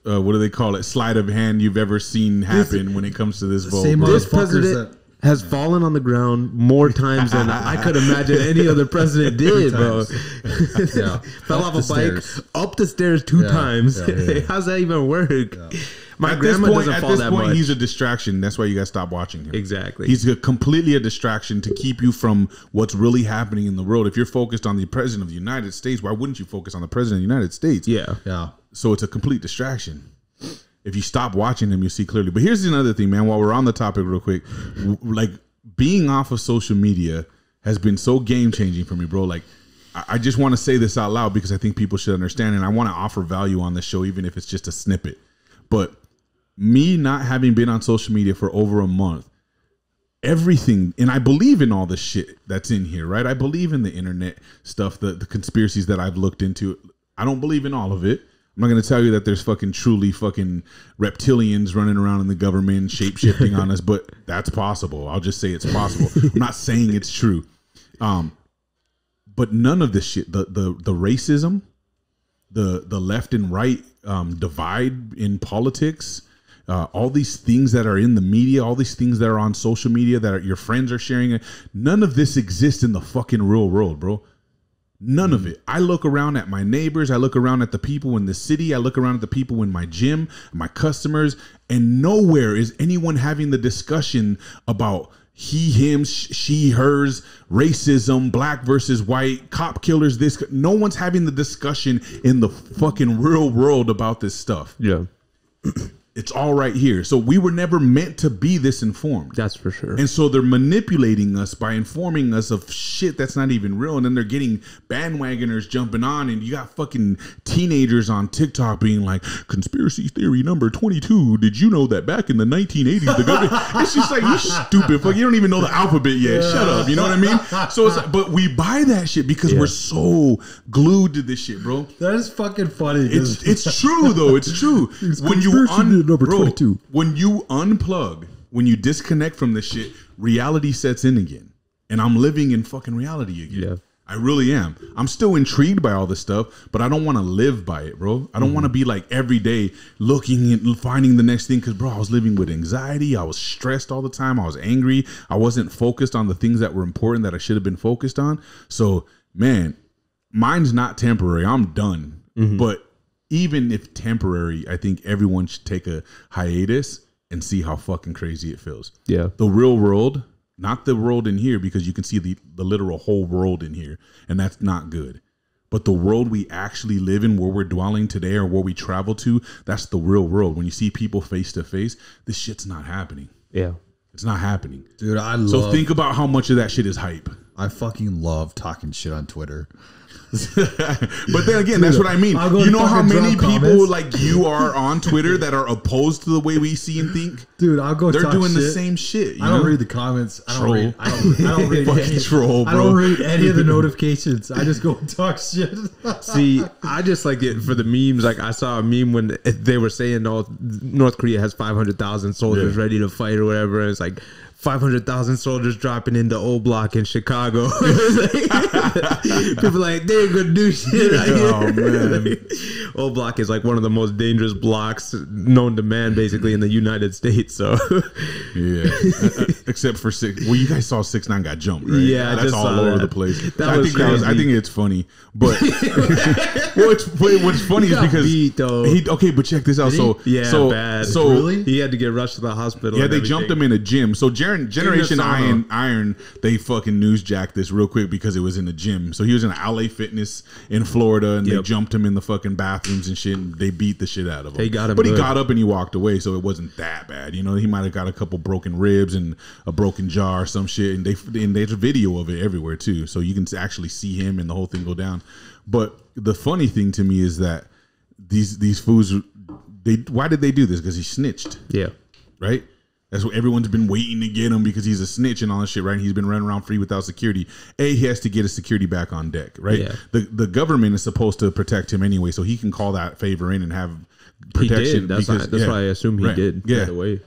do they call it? Sleight of hand you've ever seen happen when it comes to this vote.
This president has fallen on the ground more times than I could imagine any other president did, bro. Fell off a bike, up the stairs 2 times. How's that even work? My grandma doesn't fall that much.
He's a distraction. That's why you guys stop watching him.
Exactly.
He's completely a distraction to keep you from what's really happening in the world. If you're focused on the president of the United States, why wouldn't you focus on the president of the United States?
Yeah.
So it's a complete distraction. If you stop watching him, you see clearly. But here's another thing, man. While we're on the topic real quick, like being off of social media has been so game changing for me, bro. Like I just want to say this out loud because I think people should understand, and I want to offer value on this show, even if it's just a snippet. But me not having been on social media for over a month, everything, and I believe in all the shit that's in here, right? I believe in the internet stuff, the conspiracies that I've looked into. I don't believe in all of it. I'm not going to tell you that there's truly reptilians running around in the government shape-shifting on us, but that's possible. I'll just say it's possible. I'm not saying it's true. But none of this shit, the racism, the left and right divide in politics, all these things that are in the media, all these things that are on social media that your friends are sharing, none of this exists in the fucking real world, bro. None of it. I look around at my neighbors. I look around at the people in the city. I look around at the people in my gym, my customers, and nowhere is anyone having the discussion about he, him, she, hers, racism, black versus white, cop killers, this. No one's having the discussion in the fucking real world about this stuff.
Yeah.
It's all right here. So we were never meant to be this informed.
That's for sure.
And so they're manipulating us by informing us of shit that's not even real. And then they're getting bandwagoners jumping on. And you got fucking teenagers on TikTok being like, conspiracy theory number 22. Did you know that back in the 1980s, the government... It's just like, you stupid fuck. You don't even know the alphabet yet. Shut up. You know what I mean? So it's like, but we buy that shit because we're so glued to this shit, bro.
That is fucking funny.
It's true, though. It's true. When you... Number 22. When you unplug, when you disconnect from this shit, reality sets in again. And I'm living in fucking reality again. Yeah. I really am. I'm still intrigued by all this stuff, but I don't want to live by it, bro. I don't want to be like every day looking and finding the next thing. Because, bro, I was living with anxiety. I was stressed all the time. I was angry. I wasn't focused on the things that were important that I should have been focused on. So, man, mine's not temporary. I'm done. But even if temporary, I think everyone should take a hiatus and see how fucking crazy it feels.
Yeah.
The real world, not the world in here, because you can see the literal whole world in here, and that's not good. But the world we actually live in, where we're dwelling today or where we travel to, that's the real world. When you see people face to face, this shit's not happening.
Yeah.
It's not happening.
Dude,
So think about how much of that shit is hype.
I fucking love talking shit on Twitter.
But then again, that's what I mean. You know how many people like you are on Twitter that are opposed to the way we see and think?
Dude, I'll go.
They're doing the same shit.
I don't read the comments. I don't read any of the notifications. I just go and talk shit.
See, I just like it for the memes. Like I saw a meme when they were saying, "Oh, North Korea has 500,000 soldiers ready to fight or whatever." And it's like 500,000 soldiers dropping into O Block in Chicago. People like, they ain't gonna do shit.
Oh, man.
O Block is like one of the most dangerous blocks known to man, basically, in the United States. So,
yeah. Except for you guys saw 6ix9ine got jumped, right?
Yeah,
that's all over the place.
I
think it's funny, but what's funny is because but check this out.
Bad.
So
really, he had to get rushed to the hospital.
Yeah, they jumped him in a gym. So Generation Iron, they fucking newsjacked this real quick because it was in the gym. So he was in LA Fitness in Florida, and they jumped him in the fucking bathrooms and shit. And they beat the shit out of him.
They got him,
but he got up and he walked away, so it wasn't that bad. You know, he might have got a couple broken ribs and a broken jaw or some shit. And there's a video of it everywhere too, so you can actually see him and the whole thing go down. But the funny thing to me is that these fools why did they do this? Because he snitched.
Yeah.
Right? That's what everyone's been waiting to get him, because he's a snitch and all this shit, right? And he's been running around free without security. He has to get his security back on deck, right?
Yeah.
The government is supposed to protect him anyway, so he can call that favor in and have protection.
He did. That's why I assume he did.
Yeah.
By the way.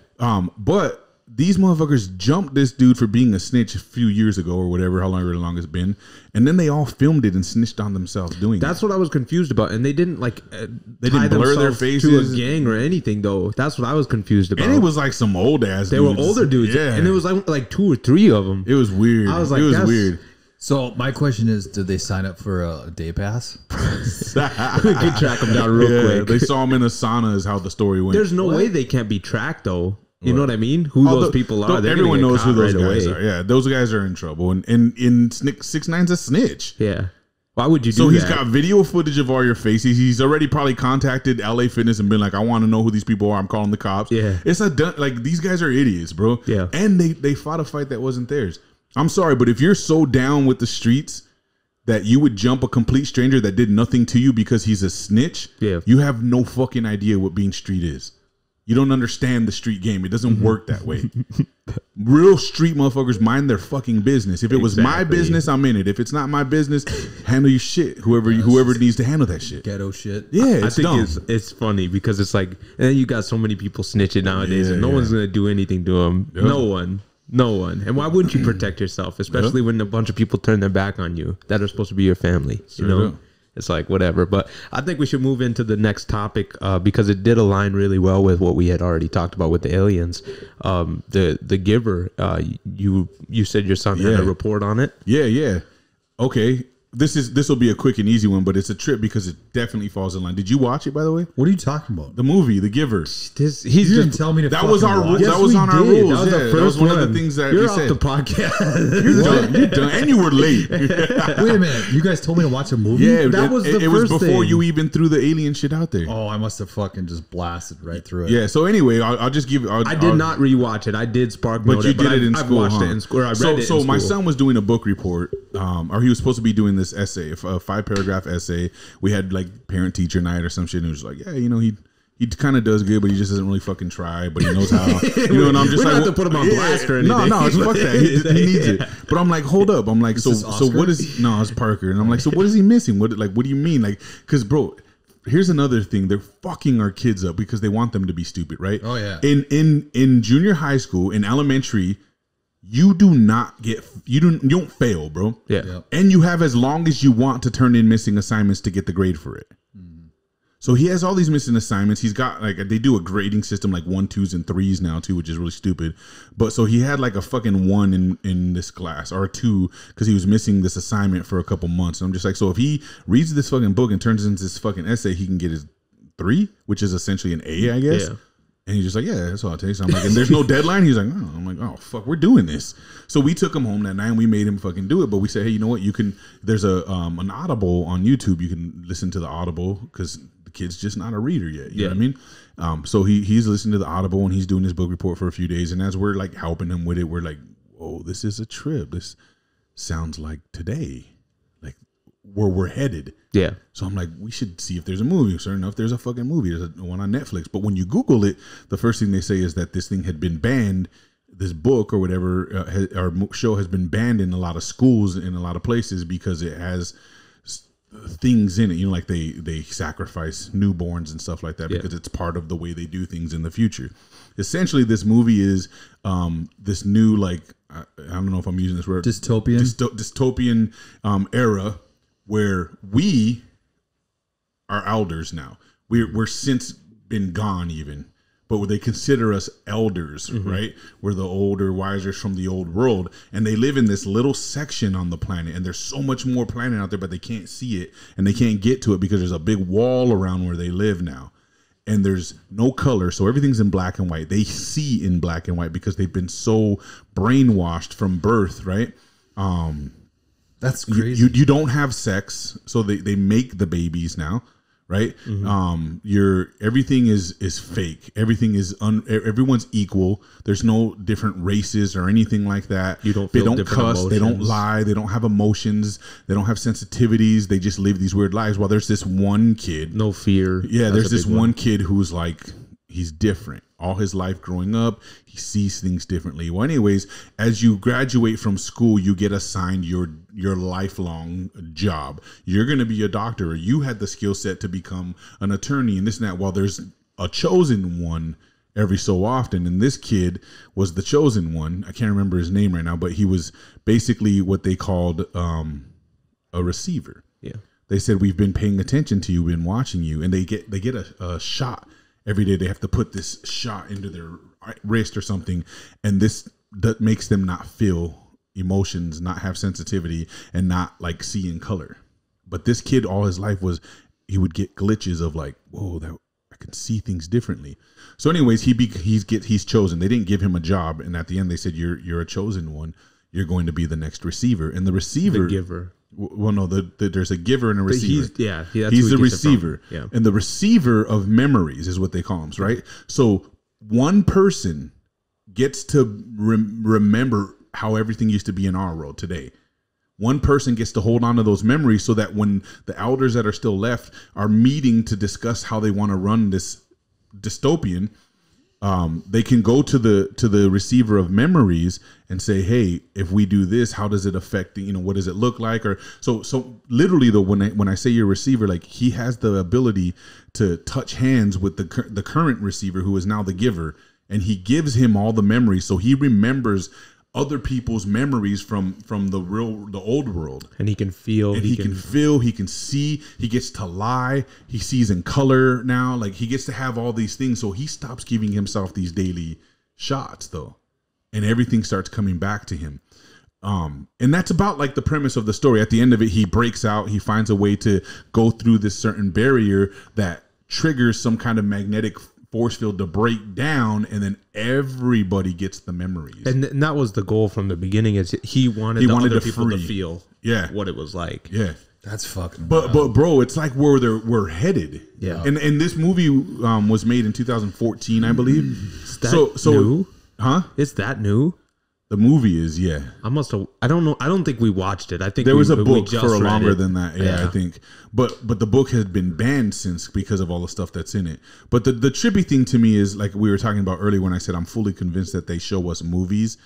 But these motherfuckers jumped this dude for being a snitch a few years ago or whatever, however long it's been, and then they all filmed it and snitched on themselves doing
That's
it.
what I was confused about, and they didn't
they didn't blur their faces
to a gang or anything though. That's what I was confused about.
And it was like some old ass.
They were older dudes,
yeah,
and it was like 2 or 3 of them.
It was weird.
I was like,
it was weird.
So my question is, did they sign up for a day pass?
We could track them down real quick.
They saw him in a sauna is how the story went.
There's no way they can't be tracked though. You know what I mean? Who those people are?
Everyone knows who those guys are. Yeah, those guys are in trouble. And 6ix9ine's a snitch.
Yeah. Why would you do that?
So he's got video footage of all your faces. He's already probably contacted LA Fitness and been like, I want to know who these people are. I'm calling the cops.
Yeah.
It's like these guys are idiots, bro.
Yeah.
And they fought a fight that wasn't theirs. I'm sorry, but if you're so down with the streets that you would jump a complete stranger that did nothing to you because he's a snitch, you have no fucking idea what being street is. You don't understand the street game. It doesn't work that way. Real street motherfuckers mind their fucking business. If it was my business, I'm in it. If it's not my business, handle your shit. Whoever needs to handle that shit.
Ghetto shit.
Yeah,
I think it's funny because it's like, and then you got so many people snitching nowadays, and no one's gonna do anything to them. Yep. No one. And why wouldn't you protect yourself, especially when a bunch of people turn their back on you that are supposed to be your family? You know. It's like whatever, but I think we should move into the next topic because it did align really well with what we had already talked about with the aliens. The Giver, you said your son had a report on it. Yeah. Okay, this will be a quick and easy one, but it's a trip because it definitely falls in line. Did you watch it, by the way?
What are you talking about?
The movie, The Giver.
You didn't tell me to.
That was our rules. That was on our rules. That was one of the things that
You're
we
off
said.
the podcast.
You're done, and you were late.
Wait a minute, you guys told me to watch a movie.
Yeah,
that was the
it
first
was before
thing.
you even threw the alien shit out there.
Oh, I must have fucking just blasted right through it.
Yeah. So anyway, I'll just give.
I did not rewatch it. I did Spark
but
Note
you
it,
did it in school.
I watched it in school. I read it.
So
in
my
school.
son was doing a book report, or he was supposed to be doing this essay, a 5-paragraph essay. We had like parent teacher night or some shit, and he was like, yeah, you know, he kind of does good, but he just doesn't really fucking try, but he knows how. You know, and I'm just
we
like,
don't have to put him on blast or anything.
No, fuck that. He needs it. But I'm like, hold up. I'm like, so what is? No, it's Parker, and I'm like, so what is he missing? What do you mean? Like, because bro, here's another thing. They're fucking our kids up because they want them to be stupid, right?
Oh yeah.
In junior high school, in elementary, you don't fail, bro.
Yeah.
Yep.
And you have as long as you want to turn in missing assignments to get the grade for it. So he has all these missing assignments. He's got like, they do a grading system like 1, 2s, and 3s now too, which is really stupid. But so he had like a fucking 1 in this class, or a 2 because he was missing this assignment for a couple months. And I'm just like, so if he reads this fucking book and turns into this fucking essay, he can get his 3, which is essentially an A, I guess. Yeah. And he's just like, yeah, that's all it takes. I'm like, and there's no deadline. He's like, oh. I'm like, oh fuck, we're doing this. So we took him home that night and we made him fucking do it. But we said, hey, you know what? You can. There's an Audible on YouTube. You can listen to the Audible because the kid's just not a reader yet. You know what I mean? So he's listening to the Audible and he's doing his book report for a few days. And as we're like helping him with it, we're like, oh, this is a trip. This sounds like today, like where we're headed.
Yeah.
So I'm like, we should see if there's a movie. Sure enough, there's a fucking movie. There's one on Netflix. But when you Google it, the first thing they say is that this thing had been banned. This book or whatever, our show has been banned in a lot of schools in a lot of places because it has things in it. You know, like they sacrifice newborns and stuff like that because it's part of the way they do things in the future. Essentially, this movie is this new, like, I don't know if I'm using this word. Dystopian era where we are elders now. We're since been gone even, but they consider us elders, right? We're the older, wisers from the old world, and they live in this little section on the planet, and there's so much more planet out there, but they can't see it, and they can't get to it because there's a big wall around where they live now, and there's no color, so everything's in black and white. They see in black and white because they've been so brainwashed from birth, right?
That's crazy.
You don't have sex, so they make the babies now, right? Everything is fake. Everything is everyone's equal. There's no different races or anything like that.
You don't
they
feel
don't cuss,
emotions.
they don't lie, they don't have emotions, they don't have sensitivities. They just live these weird lives. While there's this one kid,
no fear.
Yeah, there's this one kid who's like, he's different. All his life growing up, he sees things differently. Well, anyways, as you graduate from school, you get assigned your lifelong job. You're going to be a doctor, or you had the skill set to become an attorney and this and that. Well, there's a chosen one every so often, and this kid was the chosen one. I can't remember his name right now, but he was basically what they called a receiver.
Yeah.
They said, we've been paying attention to you, we've been watching you, and they get a shot. Every day they have to put this shot into their wrist or something, and that makes them not feel emotions, not have sensitivity, and not like see in color. But this kid, all his life he would get glitches of like, whoa, that I can see things differently. So, anyways, he's chosen. They didn't give him a job, and at the end they said, you're a chosen one. You're going to be the next receiver, and the giver. Well, no, there's a giver and a receiver. He's the receiver.
Yeah.
And the receiver of memories is what they call him, right? So one person gets to remember how everything used to be in our world today. One person gets to hold on to those memories so that when the elders that are still left are meeting to discuss how they want to run this dystopian, they can go to the receiver of memories and say, hey, if we do this, how does it affect, what does it look like? Or so literally though, when I say your receiver, like he has the ability to touch hands with the current receiver who is now the giver, and he gives him all the memories. So he remembers other people's memories from the old world,
and he can feel,
and he can feel, he can see, he gets to lie, he sees in color now, like he gets to have all these things. So he stops giving himself these daily shots though, and everything starts coming back to him. And that's about like the premise of the story. At the end of it, he breaks out, he finds a way to go through this certain barrier that triggers some kind of magnetic force field to break down, and then everybody gets the memories.
And that was the goal from the beginning. Is he wanted other people to feel what it was like.
Yeah,
that's fucking.
But bro, it's like where we're headed.
Yeah,
and this movie was made in 2014, I believe.
Is that new?
Huh?
Is that new?
The movie is, yeah.
I don't know. I don't think we watched it. I think
there was a book for longer than that.
Yeah,
I think. But the book has been banned since because of all the stuff that's in it. But the trippy thing to me is, like we were talking about earlier when I said I'm fully convinced that they show us movies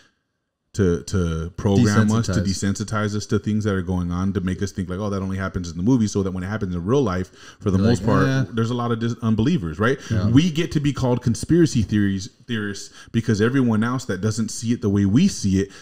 to program us, to desensitize us to things that are going on, to make us think like, oh, that only happens in the movie, so that when it happens in real life, for the most part, there's a lot of unbelievers, right? Yeah. We get to be called conspiracy theorists because everyone else that doesn't see it the way we see it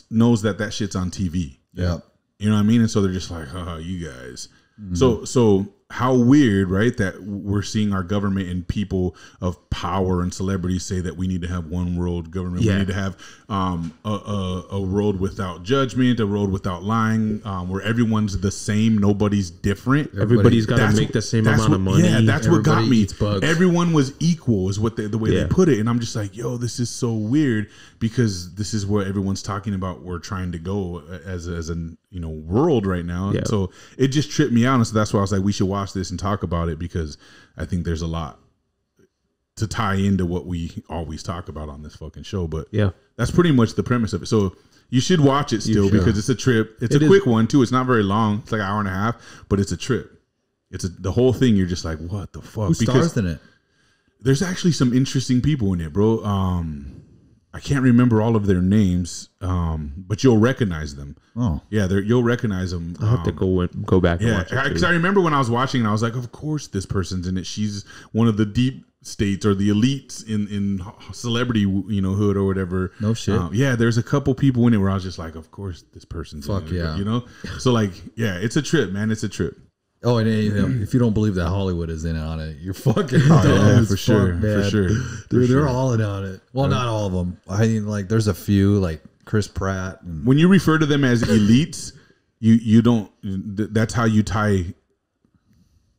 knows that shit's on TV.
Yeah.
You know what I mean? And so they're just like, oh, you guys. Mm-hmm. So how weird, right? That we're seeing our government and people of power and celebrities say that we need to have one world government. Yeah. We need to have a world without judgment, a world without lying, where everyone's the same, nobody's different.
Everybody's got to make the same amount of money.
Yeah, that's what got me. Everyone was equal, is what the way they put it, and I'm just like, yo, this is so weird, because this is where everyone's talking about we're trying to go as a world right now. Yeah. So it just tripped me out, and so that's why I was like, we should watch this and talk about it, because I think there's a lot to tie into what we always talk about on this fucking show. But yeah, that's pretty much the premise of it. So you should watch it still, because it's a trip. It's a quick one too. It's not very long. It's like an hour and a half, but it's a trip. The whole thing. You're just like, what the fuck?
Who stars in it?
There's actually some interesting people in it, bro. I can't remember all of their names, but you'll recognize them.
Oh,
yeah, you'll recognize them.
I'll have to go back. And watch it,
because I remember when I was watching, and I was like, of course this person's in it. She's one of the deep states or the elites in celebrity, hood or whatever.
No shit.
Yeah, there's a couple people in it where I was just like, of course this person's in it.
Yeah.
So like, yeah, it's a trip, man. It's a trip.
Oh, and if you don't believe that Hollywood is in on it, you're fucking
dumb for sure.
Dude, they're all in on it. Well, not all of them. I mean, like, there's a few, like Chris Pratt.
When you refer to them as elites, you don't. That's how you tie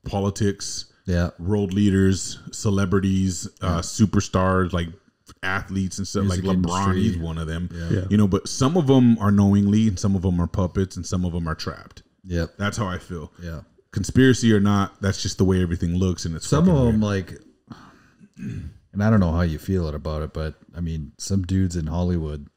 politics, world leaders, celebrities, superstars, like athletes and stuff. Music like LeBron, he's one of them. Yeah. But some of them are knowingly, and some of them are puppets, and some of them are trapped.
Yep,
that's how I feel.
Yeah.
conspiracy or not, that's just the way everything looks, and it's
some of them
weird.
like, and I don't know how you feel about it, but I mean, some dudes in Hollywood,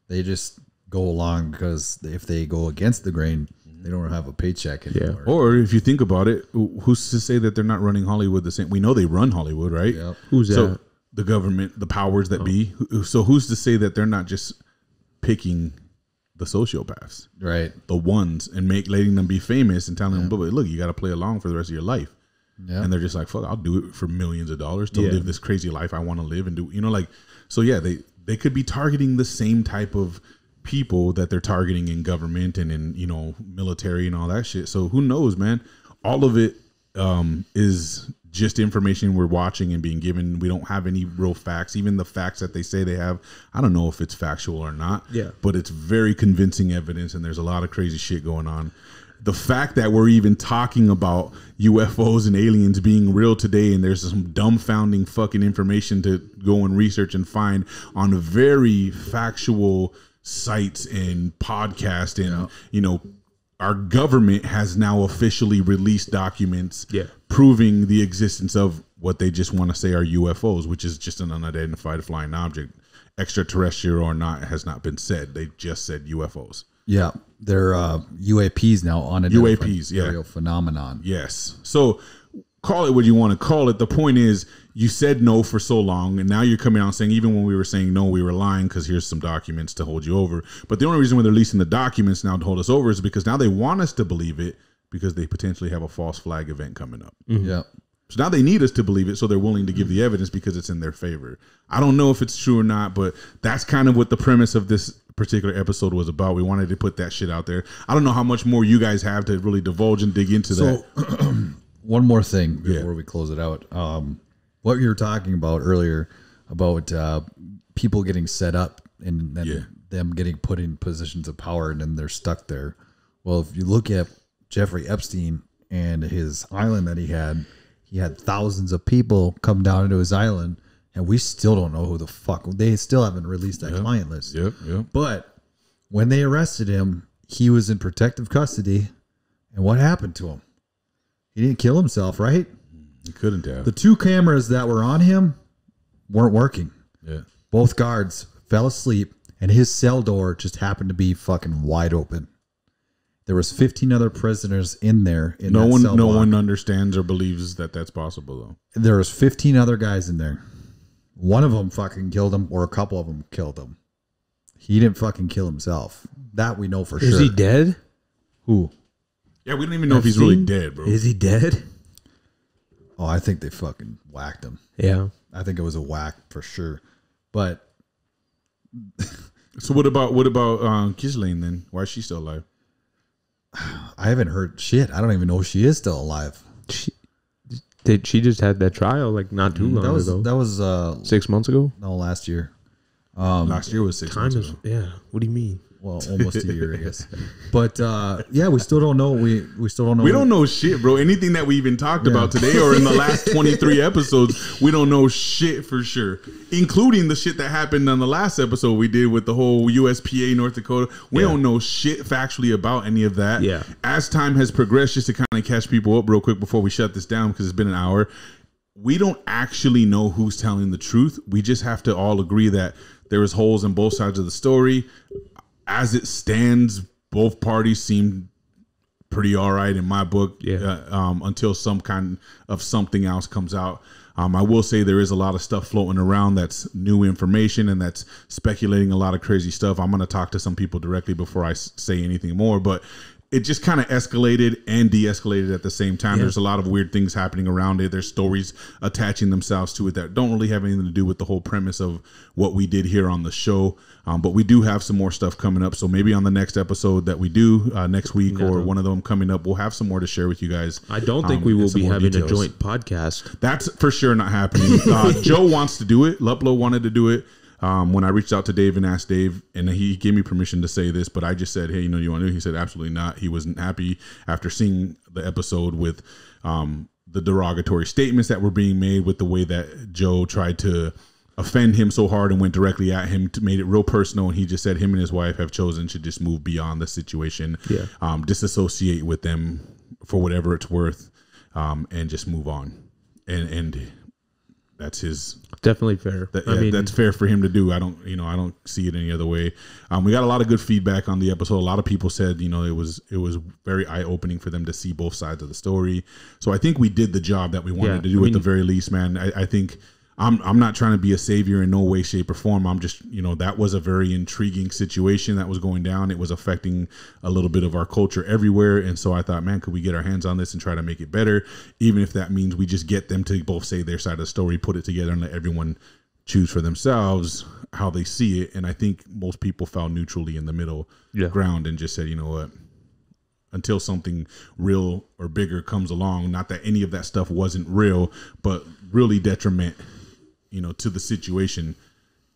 they just go along because if they go against the grain, they don't have a paycheck anymore.
Yeah. Or if you think about it, who's to say that they're not running Hollywood the same? We know they run Hollywood, right?
Yep.
Who's that?
So the government, the powers that be. So who's to say that they're not just picking the sociopaths,
Right.
the ones, and letting them be famous and telling them, but look, you got to play along for the rest of your life.
Yeah.
And they're just like, fuck, I'll do it for millions of dollars to live this crazy life I want to live and do, like, so yeah, they could be targeting the same type of people that they're targeting in government and in, military and all that shit. So who knows, man? All of it is just information we're watching and being given. We don't have any real facts. Even the facts that they say they have, I don't know if it's factual or not.
Yeah.
But it's very convincing evidence, and there's a lot of crazy shit going on. The fact that we're even talking about UFOs and aliens being real today, and there's some dumbfounding fucking information to go and research and find on very factual sites and podcasts, and our government has now officially released documents proving the existence of what they just want to say are UFOs, which is just an unidentified flying object. Extraterrestrial or not has not been said. They just said UFOs.
Yeah, they're UAPs now, unidentified aerial phenomenon.
Yes. So call it what you want to call it. The point is, you said no for so long, and now you're coming out saying, even when we were saying no, we were lying because here's some documents to hold you over. But the only reason we're releasing the documents now to hold us over is because now they want us to believe it because they potentially have a false flag event coming up.
Mm-hmm. Yeah.
So now they need us to believe it, so they're willing to give the evidence because it's in their favor. I don't know if it's true or not, but that's kind of what the premise of this particular episode was about. We wanted to put that shit out there. I don't know how much more you guys have to really divulge and dig into that.
One more thing before we close it out. What you were talking about earlier about people getting set up and then them getting put in positions of power and then they're stuck there. Well, if you look at Jeffrey Epstein and his island that he had thousands of people come down into his island, and we still don't know who the fuck. They still haven't released that client list.
Yep.
But when they arrested him, he was in protective custody. And what happened to him? He didn't kill himself, right?
He couldn't have.
The 2 cameras that were on him weren't working.
Yeah.
Both guards fell asleep, and his cell door just happened to be fucking wide open. There was 15 other prisoners in there. No
one understands or believes that that's possible, though.
There was 15 other guys in there. One of them fucking killed him, or a couple of them killed him. He didn't fucking kill himself. That we know for sure.
Is he dead?
Who?
Yeah, we don't even know if he's really dead, bro.
Is he dead?
Oh, I think they fucking whacked him.
Yeah.
I think it was a whack for sure. But
so what about Ghislaine then? Why is she still alive?
I haven't heard shit. I don't even know if she is still alive.
She just had that trial like not too long ago.
That was
6 months ago?
No, last year.
Last year was 6 months ago.
Yeah. What do you mean?
Well, almost a year, I guess. But yeah, we still don't know. We still don't know.
We don't know shit, bro. Anything that we even talked about today or in the last 23 episodes, we don't know shit for sure. Including the shit that happened on the last episode we did with the whole USPA North Dakota. We don't know shit factually about any of that.
Yeah.
As time has progressed, just to kind of catch people up real quick before we shut this down, because it's been an hour, we don't actually know who's telling the truth. We just have to all agree that there is holes in both sides of the story. As it stands, both parties seem pretty all right in my book. Until some kind of something else comes out. I will say there is a lot of stuff floating around that's new information and that's speculating a lot of crazy stuff. I'm going to talk to some people directly before I say anything more, but it just kind of escalated and de-escalated at the same time. There's a lot of weird things happening around it. There's stories attaching themselves to it that don't really have anything to do with the whole premise of what we did here on the show. But we do have some more stuff coming up. So maybe on the next episode that we do next week or one of them coming up, we'll have some more to share with you guys.
I don't think we will be having a joint podcast.
That's for sure not happening. Joe wants to do it. Luplo wanted to do it. When I reached out to Dave and asked Dave, and he gave me permission to say this, but I just said, hey, you want to do it? He said, absolutely not. He wasn't happy after seeing the episode with the derogatory statements that were being made, with the way that Joe tried to offend him so hard and went directly at him, made it real personal. And he just said him and his wife have chosen to just move beyond the situation, disassociate with them for whatever it's worth, and just move on. And that's his
definitely fair.
That's fair for him to do. I don't see it any other way. We got a lot of good feedback on the episode. A lot of people said, it was very eye opening for them to see both sides of the story. So I think we did the job that we wanted to do at the very least, man. I think I'm not trying to be a savior in no way, shape, or form. I'm just, that was a very intriguing situation that was going down. It was affecting a little bit of our culture everywhere. And so I thought, man, could we get our hands on this and try to make it better? Even if that means we just get them to both say their side of the story, put it together, and let everyone choose for themselves how they see it. And I think most people fell neutrally in the middle ground and just said, you know what? Until something real or bigger comes along, not that any of that stuff wasn't real, but really detriment, to the situation,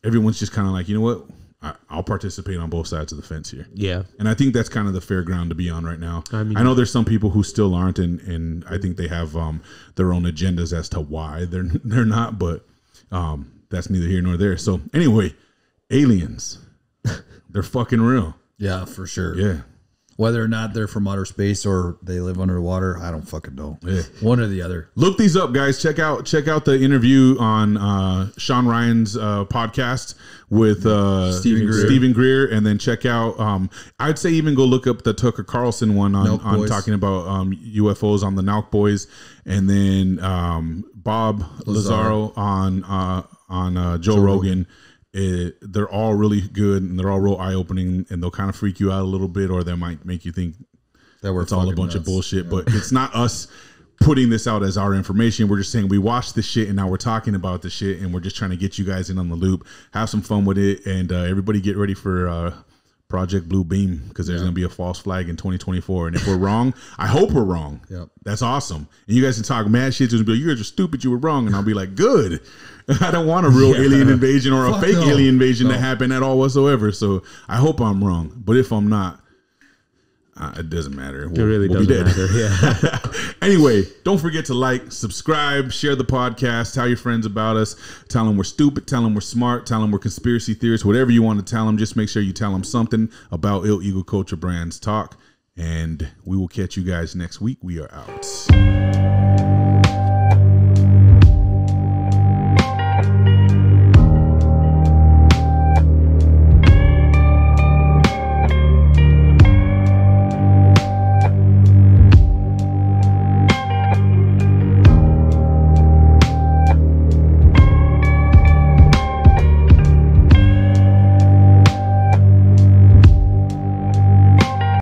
everyone's just kind of like, you know what? I'll participate on both sides of the fence here.
Yeah.
And I think that's kind of the fair ground to be on right now. I know there's some people who still aren't, and I think they have their own agendas as to why they're not, but that's neither here nor there. So anyway, aliens, they're fucking real.
Yeah, for sure.
Yeah.
Whether or not they're from outer space or they live underwater, I don't fucking know.
Yeah.
One or the other.
Look these up, guys. Check out the interview on Sean Ryan's podcast with Stephen Greer, and then check out. I'd say even go look up the Tucker Carlson one on talking about UFOs on the Nauk Boys, and then Bob Lazar on Joe Rogan. They're all really good, and they're all real eye-opening, and they'll kind of freak you out a little bit, or they might make you think that it's all a bunch of bullshit. Yeah. But it's not us putting this out as our information. We're just saying we watched this shit, and now we're talking about the shit, and we're just trying to get you guys in on the loop, have some fun with it, and everybody get ready for Project Blue Beam, because there's going to be a false flag in 2024. And if we're wrong, I hope we're wrong.
Yep.
That's awesome. And you guys can talk mad shit to us, be like, you guys are stupid, you were wrong. And I'll be like, good. I don't want a real alien invasion or a fake alien invasion to happen at all whatsoever. So I hope I'm wrong. But if I'm not, it doesn't matter.
It really doesn't matter. Yeah.
Anyway, don't forget to like, subscribe, share the podcast, tell your friends about us, tell them we're stupid, tell them we're smart, tell them we're conspiracy theorists, whatever you want to tell them. Just make sure you tell them something about Ill Eagle Culture Brands Talk. And we will catch you guys next week. We are out.